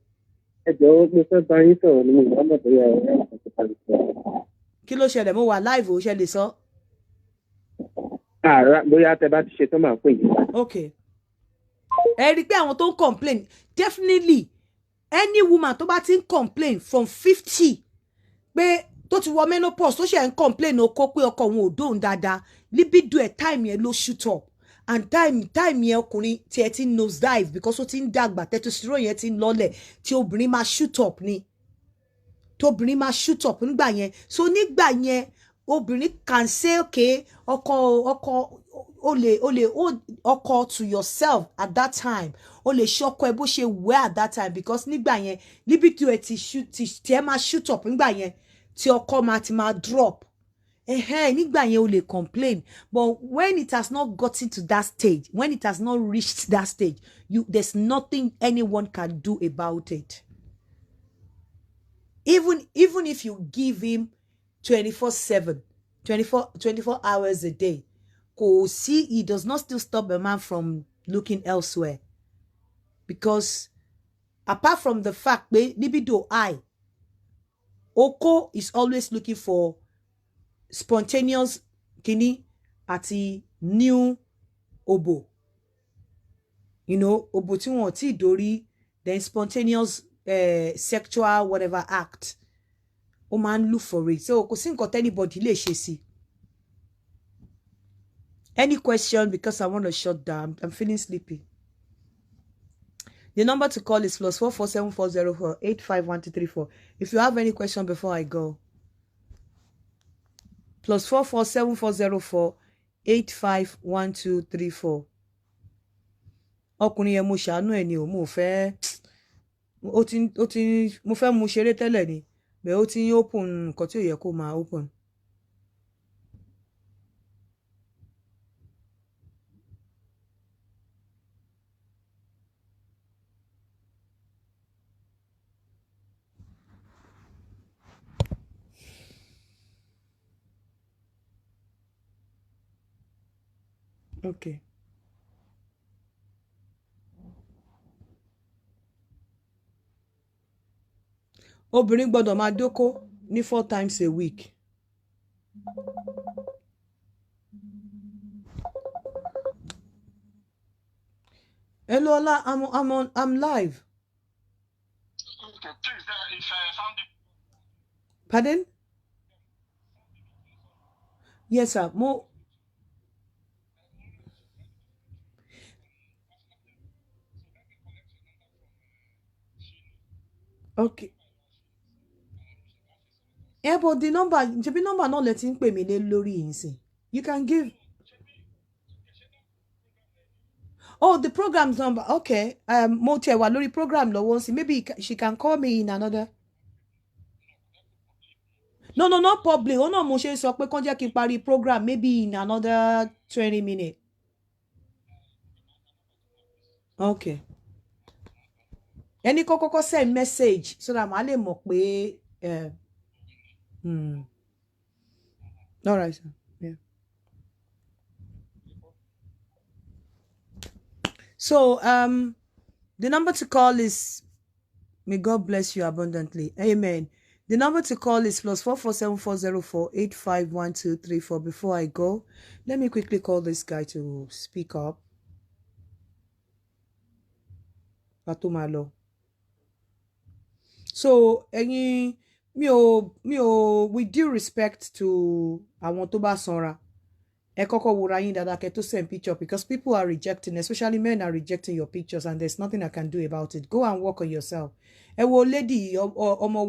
S6: Ẹ jọ̀ọ́ mo fẹ́ bá yín sọ̀rọ̀ ní mo ìwà mọ̀ bóyá ọ̀rẹ́ àti ìpàdé sọ̀rọ̀.
S4: Kí ló ṣẹlẹ̀? Mo wà live ó ṣe lè sọ.
S6: Bóyá tẹ bá ti ṣe tán máa pè yín.
S4: Okay. Ẹ rí pé àwọn tó ń complain, definitely any woman tó bá ti ń complain from 50 pé tó ti wọ menopause tó ṣe ń complain oko pé ọkọ òun ò dóhùn dáadáa, libido ẹ̀ time yẹn ló shoot up, and time yẹn ọkùnrin tí ẹ ti nose dive because ó ti ń dàgbà, testosterone yẹn ti ń lọlẹ̀, tí obìnrin máa shoot up ni, tóbìnrin máa shoot up nígbà yẹn. So nígbà yẹn obìnrin can say okay ọkọ o lè ọkọ to yourself at that time, o lè ṣọkọ ẹ bó ṣe wẹ at that time, because nígbà yẹn libido ẹ ti ẹ máa shoot up nígbà yẹn tí ọkọ máa ti máa drop. Nígbà yẹn o lè complain, but when it has not gotten to that stage, when it has not reached that stage, there's nothing anyone can do about it. Even if you give him 24/7, 24 hours a day, see, he does not still stop a man from looking elsewhere. Because apart from the fact that libido high, Oko is always looking for spontaneous kini àti new obo. You know, obo tí wọ́n ti dórí, then spontaneous sexual whatever act. O man look for it. So kò sí nǹkan anybody lè ṣe sí. Any question? Because I want to shut down. I'm feeling sleepy. The number to call is +44 7404 851234. If you have any question before I go, +44 7404 851234. Ọkùnrin yẹn mo ṣàánú ẹ ni o, mo fẹ́ mo fẹ́ mu ṣeré tẹ́lẹ̀ ni, bẹ́ẹ̀ ó ti ń open nǹkan tí ó yẹ kó máa open. Okay. Obìnrin gbọ́dọ̀ máa dóko ní 4 times a week. Hello, Ola, I'm live.
S7: Okay, please, if I found it.
S4: Pardon? Yes, sir. More. Okay. Yeah, but the number not letting pay me lórí yìí. You can give. Oh, the program's number. Okay. Mo tẹ wà lórí program lọ́wọ́ sí. Maybe she can call me in another. No, not public. Oh no, mo ṣe sọ pé kàn jẹ́ kí n parí program maybe in another 20 minutes. Okay. Any kọ́kọ́ send message so that màá lè mọ̀ pé all right, sir. Yeah. So the number to call is, may God bless you abundantly. Amen. The number to call is +44 7404 851234. Before I go, let me quickly call this guy to speak up. Patumalo. So, with due respect to àwọn tó bá sanra, ẹ kọ́kọ́ wòra yín dáadáa kẹ́ tó send picture, because people are rejecting, especially men are rejecting your pictures, and there's nothing I can do about it. Go and work on yourself. Ẹ wo lady ọmọ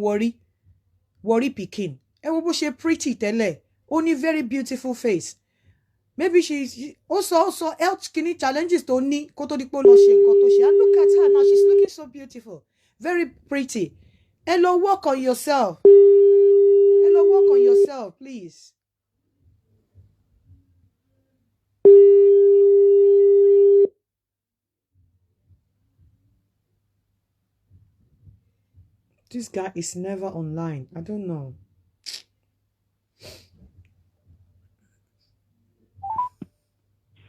S4: worry pikin. Ẹ wo bó ṣe pretty tẹ́lẹ̀. Ó ní very beautiful face. Maybe she also health kini challenges tó ní kó tó di pé ó lọ ṣe nǹkan tó ṣe. And look at her now, she's looking so beautiful, very pretty. Hello, work on yourself. Hello, work on yourself, please. This guy is never online. I don't know.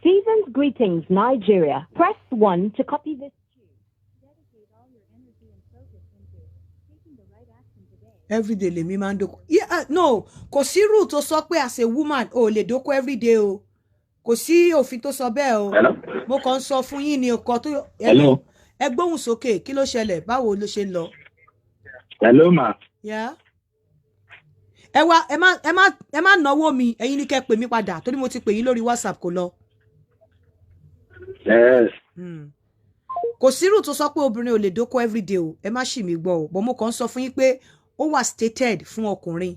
S8: Season's greetings, Nigeria. Press 1 to copy this tune. Dedicate all your energy and focus into taking the right action today.
S4: Every day lèmi máa ń dóko. Yeah, no, kò sí rule tó sọ pé as a woman o lè dóko every day o. Kò sí òfin tó sọ bẹ́ẹ̀ o.
S9: Hello.
S4: Mo kàn sọ fún yín ní ọkọ tó
S9: Hello.
S4: ẹ gbóhùn sókè, kí ló ṣẹlẹ̀? Báwo ló ṣe ń lọ?
S9: Hello, ma.
S4: Yeah. Ẹ wá ẹ má náwó mi, ẹ̀yin ní kẹ́ pè mí padà torí mo ti pè yín lórí WhatsApp kò lọ.
S9: Yes.
S4: Kò sí rule tó sọ pé obìnrin ò lè dóko everyday o, ẹ má ṣì mí gbọ́ o, but mo kàn sọ fún yín pé ó wà stated fún ọkùnrin,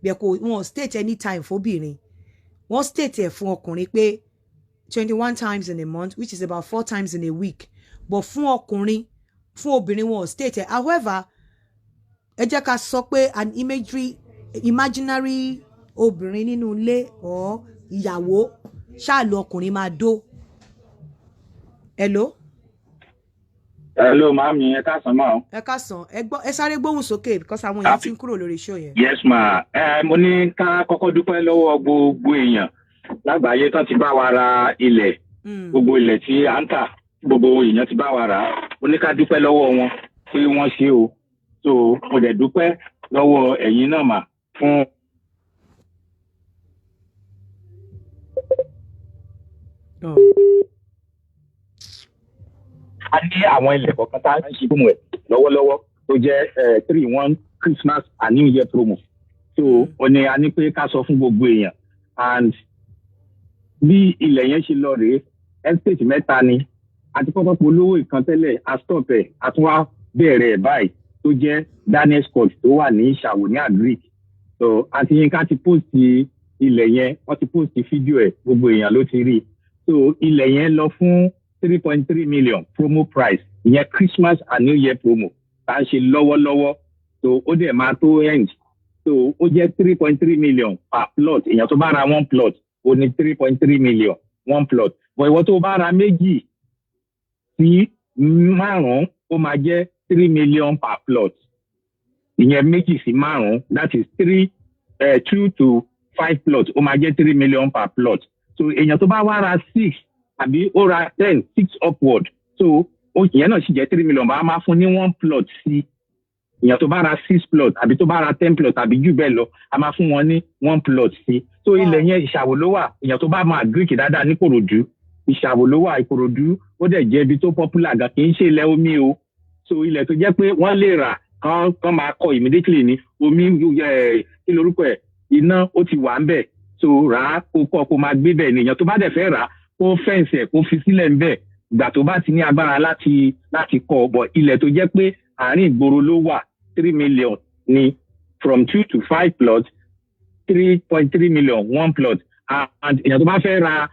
S4: bí ẹ kò wọ́n state anytime fóbìnrin. Wọ́n state ẹ̀ fún ọkùnrin pé 21 times in a month, which is about 4 times in a week. But fún ọkùnrin, fún obìnrin wọ́n state ẹ̀. However, ẹ jẹ́ ká sọ pé an imaginary obìnrin nínú ilé or ìyàwó ṣáà lo ọkùnrin máa dó. Hello?
S9: Hello, ma'am. Ẹ káàsán ma.
S4: Ẹ káàsán. Ẹ sáré gbóhùn sókè because àwọn èèyàn ti ń kúrò lórí show yẹn.
S9: Yes, ma. Mo ní ká kọ́kọ́ dúpẹ́ lọ́wọ́ gbogbo èèyàn lágbàáyé tán ti bá wa ra ilẹ̀. Gbogbo ilẹ̀ tí à ń tà, gbogbo èèyàn ti bá wa rà. Mo ní ká dúpẹ́ lọ́wọ́ wọn pé wọ́n ṣe o. So, mo dẹ̀ dúpẹ́ lọ́wọ́ ẹ̀yin náà mà fún. A ní àwọn ilẹ̀ kọ̀ọ̀kan tá a ń ṣe fún ẹ̀ lọ́wọ́lọ́wọ́ tó jẹ́ 3-1 Christmas and New Year promo. So ó ní a ní pé ká sọ fún gbogbo èèyàn and bí ilẹ̀ yẹn ṣe lọ rèé estate mẹ́ta ni àti kọ́kọ́ polówó ìkan tẹ́lẹ̀ a stop ẹ̀ a tún wá bẹ̀rẹ̀ ẹ̀ báyìí tó jẹ́ Daniel Scott tó wà ní Ìṣàwò ní Agric. So àti Yínká ti post ilẹ̀ yẹn wọ́n ti post fídíò ẹ̀ gbogbo èèyàn ló ti rí. So ilẹ̀ yẹn lọ fún 3.3 million promo price ìyẹn Christmas and New Year promo tá a ṣe lọ́wọ́lọ́wọ́. So ó dẹ̀ máa tó end. So ó jẹ́ 3.3 million per plot èèyàn tó bá ra one plot ó ní 3.3 million one plot. But ìwọ tó bá ra méjì sí márùn-ún ó máa jẹ́ 3 million per plot. Ìyẹn méjì sí márùn-ún that is 2 to 5 plots ó máa jẹ́ 3 million per plot. So èèyàn tó bá wá ra 6 àbí ó ra 10 6 upward so ìyẹn náà sì jẹ́ 3 million bá a máa fún ní one plot sí. Ìyẹn tó bá ra 6 plot àbí tó bá ra 10 plot àbí jù bẹ́ẹ̀ lọ a máa fún wọn ní one plot sí. So ilẹ̀ yẹn Ìṣàwò ló wà èèyàn tó bá máa Agric dáadáa ní Ìkòròdú Ìṣàwò ló wà Ìkòròdú ó dẹ̀ jẹ́ ibi tó popular gan kì í ṣe ilẹ̀ omi o. So ilẹ̀ tó jẹ́ pé wọ́n lè rà kán máa kọ́ immediately ní omi kí lorúkọ ẹ̀ iná ó ti wà ń bẹ̀ so rà á kó kọ́ kó máa gbé bẹ̀ nìyẹn tó bá dẹ̀ fẹ́ rà á kó fẹ́ǹsì ẹ̀ kó fi sílẹ̀ ń bẹ̀ ìgbà tó bá ti ní agbára láti kọ́ ọ̀bọ̀ ilẹ̀ tó jẹ́ pé àárín ìgboro ló wà 3 million ní from 2 to 5 plots 3.3 million one plot and èèyàn tó bá fẹ́ ra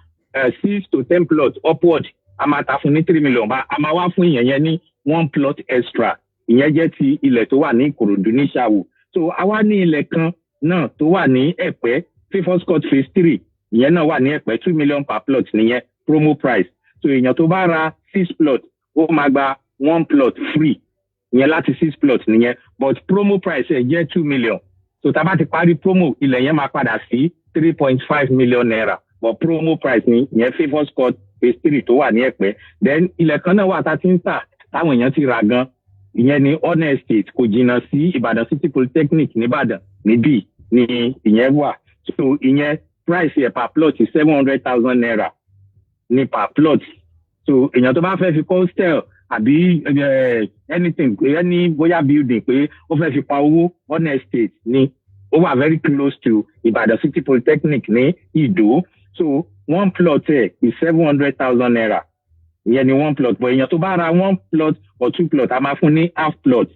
S9: 6 to 10 plots upward a máa ta fún ní 3 million bá a máa wá fún ìyẹn yẹn ní one plot extra ìyẹn jẹ́ ti ilẹ̀ tó wà ní Ìkòròdú ní Ìṣàwò. So àwa ní ilẹ̀ kan náà tó wà ní Ẹ̀pẹ́ Favours Court phase 3 ìyẹn náà wà ní Ẹ̀pẹ́ 2 million per plot nìyẹn promo price. So èèyàn tó bá ra 6 plot ó máa gba 1 plot free ìyẹn láti 6 plot nìyẹn but promo price ẹ̀ jẹ́ 2 million. So tá a bá ti parí promo ilẹ̀ yẹn máa padà sí 3.5 million naira but promo price ni ìyẹn Favours Court phase 3 tó wà ní Ẹ̀pẹ́. Then ilẹ̀ kan náà wà tá a ti ń tà táwọn èèyàn ti rà gan ìyẹn ní Honor Estate kò jìnnà sí Ìbàdàn City Polytechnic nìbàdàn níbí ni ìyẹn wà. So ìyẹn price yẹn per plot is 700,000 naira ní per plot. So èèyàn tó bá fẹ́ fi hostel àbí anything any bóyá building pé ó fẹ́ fi pa owó Honor Estate ni ó wà very close to Ìbàdàn City Polytechnic ní Ìdó. So one plot is 700,000 naira ìyẹn ni one plot but èèyàn tó bá ra one plot or 2 plot a máa fún ní half plot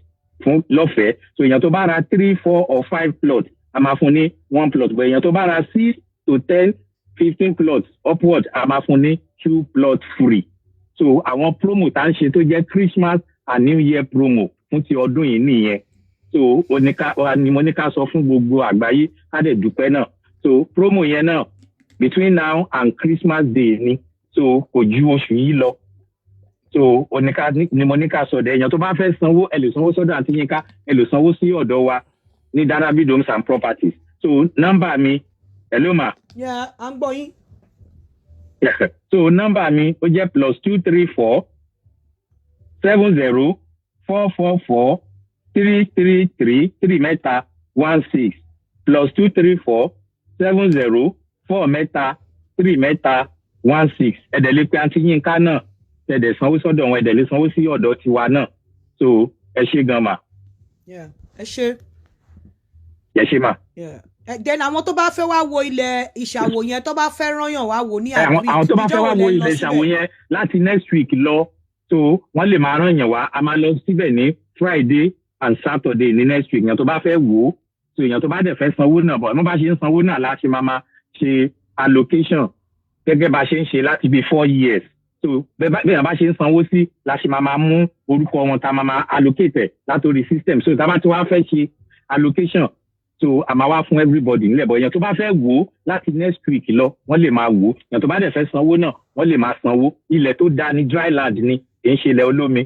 S9: fún lọ́fẹ̀ẹ́. So èèyàn tó bá ra 3 4 or 5 plot a máa fún ní one plot but èèyàn tó bá ra 6 to 10 15 plots upward a máa fún ní 2 plot free. So àwọn promo tá ń ṣe tó jẹ́ Christmas and New Year promo fún ti ọdún yìí nìyẹn. So mo ní ká sọ fún gbogbo àgbáyé ká dẹ̀ dúpẹ́ náà. So promo yẹn náà between now and Christmas Day ni so kò ju oṣù yìí lọ. so oníká ni mo ní ká sọ̀dọ̀ èèyàn tó bá fẹ́ sanwó ẹ lè sanwó sọ́dọ̀ àti Yínká ẹ lè sanwó sí ọ̀dọ̀ wa ní Libido Homes and Properties. So nọ́mbà mi hello ma.
S4: Yeah, I'm going.
S9: So nọ́mbà mi ó jẹ́ +234 70 444 333 3 mẹ́ta 16 +234 70 4 mẹ́ta 3 mẹ́ta 16 ẹ̀dẹ̀ lè pe àǹtí Yínká náà ẹ̀dẹ̀ sanwó sọ́dọ̀ wọn ẹ̀dẹ̀ lè sanwó sí ọ̀dọ̀ tiwa náà. So ẹ ṣé gan ma.
S4: Yeah, ẹ ṣé.
S9: Ẹ ṣé ma.
S4: Yeah. Then àwọn tó bá fẹ́ wá wo ilẹ̀ ìṣàwò yẹn tó bá fẹ́ rányàn wá wò ní àgbì.
S9: Àwọn tó bá fẹ́ wá wo ilẹ̀ ìṣàwò yẹn láti next week lọ so wọ́n lè máa rán yàn wá a máa lọ síbẹ̀ ní Friday and Saturday ní next week èèyàn tó bá fẹ́ wò ó so èèyàn tó bá dẹ̀ fẹ́ sanwó náà bọ̀ wọ́n bá ṣe ń sanwó náà láti máa ṣe allocation gẹ́gẹ́ bá ṣe ń ṣe láti bí 4 years so bẹ́ẹ̀ bá ṣe ń sanwó sí la ṣe máa mú orúkọ wọn tá máa allocate látòrí system so tá bá ti wá fẹ́ ṣe allocation so a máa wá fún everybody nílẹ̀ bọ̀ èèyàn tó bá fẹ́ wò ó láti next week lọ wọ́n lè máa wò ó èèyàn tó bá dẹ̀ fẹ́ sanwó náà wọ́n lè máa sanwó ilẹ̀ tó dáa ní dry land ni kì í ṣe ilẹ̀ olómi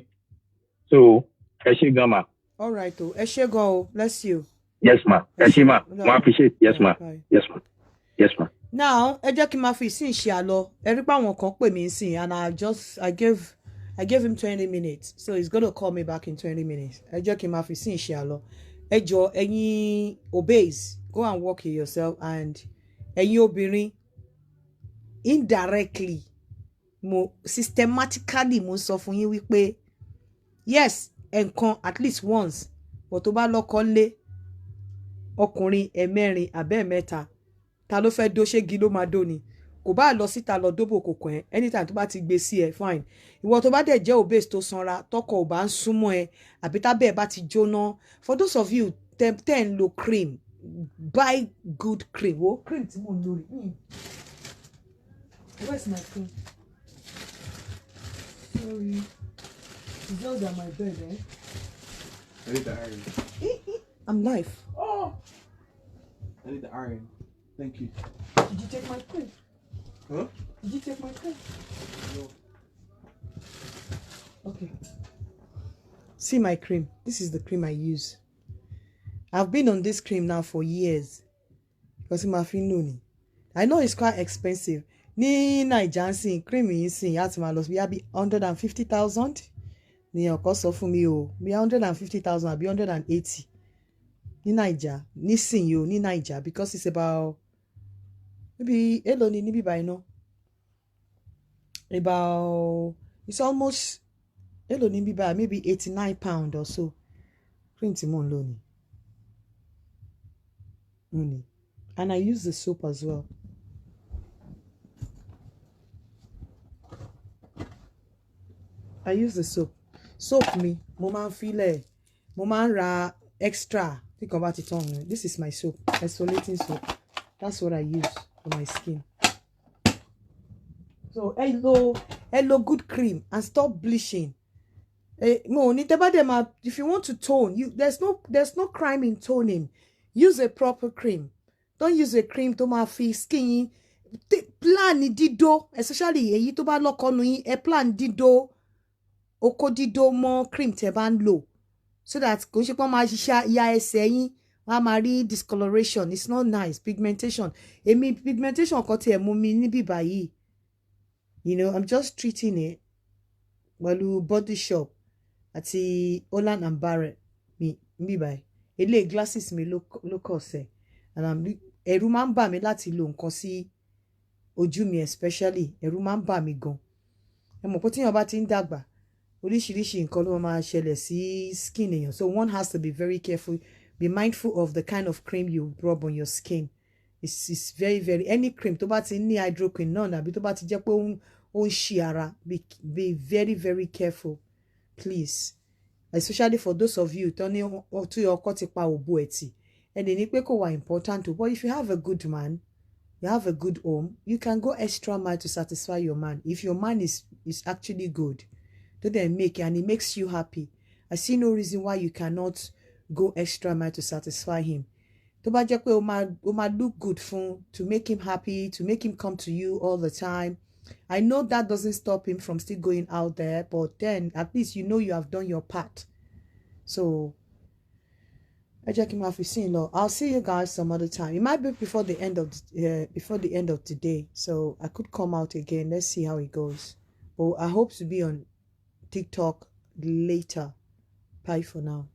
S9: so ẹ ṣé gan ma.
S4: All right o ẹ ṣé gan o bless you.
S9: Yes ma ẹ ṣé ma mo appreciate yes ma yes ma yes ma.
S4: Now ẹ jẹ́ kí n máa fi ìsìn ṣe àlọ ẹ rí pé àwọn kan pè mí sìn and I gave him 20 minutes so he's gonna call me back in 20 minutes ẹ jẹ́ kí n máa fi ìsìn ṣe àlọ. Ẹ jọ̀ọ́ ẹ̀yin obeys go and work it yourself and ẹ̀yin obìnrin indirectly mo systematically mo sọ fún yín wípé yes ẹnkan at least once but tó bá lọ́kọ lé ọkùnrin ẹ̀mẹ́rin àbẹ́ẹ̀mẹ́ta ta ló fẹ́ dó ṣégi ló máa dó ni kò bá lọ síta lọ dóbò kòkò ẹ anytime tó bá ti gbé sí ẹ fine ìwọ tó bá dẹ̀ jẹ́ obese tó sanra tọkọ ò bá ń súnmọ́ ẹ àbí tábẹ́ ẹ bá ti jóná for those of you ten lo cream buy good cream wo cream tí mò ń lò rí where's my cream sorry it's just on my bed
S2: I need the iron.
S4: I'm live.
S2: Oh, I need the iron. Thank you.
S4: Did you take my cream?
S2: Huh?
S4: Did you take my cream?
S2: No.
S4: Okay. See my cream. This is the cream I use. I've been on this cream now for years. Because my feeling I know it's quite expensive. Ní Naija nsìn cream yìí nsìn yá ti máa lọ bí 150,000 ní ọkọ sọ fún mi o bí 150,000 àbí 180 ní Naija nísìn yìí o ní Naija because it's about maybe èlò ni níbí báyìí náà about it's almost èlò ni níbí báyìí maybe 89 pound or so cream tí mò ń lò ní and I use the soap as well. I use the soap. Soap me, mo máa ń filẹ̀, mo máa ń ra extra. Think about it on. This is my soap, exfoliating soap. That's what I use for my skin. So hello good cream and stop bleaching. No, if you want to tone, there's no crime in toning. Use a proper cream. Don't use a cream to my face skin. Plan dido, especially èyí tó bá lọ́kọ nu yín, ẹ plan dido. Oko dido more cream te bá ń lò so that kò ṣe pé máa ṣiṣẹ́ ya ẹsẹ̀ yín wọ́n máa rí discoloration. It's not nice. Pigmentation pigmentation kan tí ẹ mú mi níbí báyìí, you know, I'm just treating it pẹ̀lú Body Shop àti Holland and Barrett mi níbí báyìí eléyìí glasses mi ló kọ̀ sẹ́ and ẹ̀rù máa ń bà mí láti lo nǹkan sí ojú mi especially ẹ̀rù máa ń bà mí gan. Ẹ mọ̀ pé tíyàn bá ti ń dàgbà oríṣiríṣi nǹkan ló máa ṣẹlẹ̀ sí skin èèyàn, so one has to be very careful, be mindful of the kind of cream you rub on your skin. It's very very any cream tó bá ti ní hydroquinone àbí tó bá ti jẹ́ pé ó ń ṣì ara be very very careful please, especially for those of you tó ní tí ọkọ ti pa òbò ẹ̀ tì ẹni ní pé kò wà important o, but if you have a good man, you have a good home, you can go extra mile to satisfy your man. If your man is actually good, then make it and it makes you happy, I see no reason why you cannot go extra mile to satisfy him. Tó bá jẹ́ pé ó máa look good fún to make him happy, to make him come to you all the time, I know that doesn't stop him from still going out there, but then at least you know you have done your part. So I'll see you guys some other time. It might be before the end of today, so I could come out again. Let's see how it goes. But I hope to be on TikTok later. Bye for now.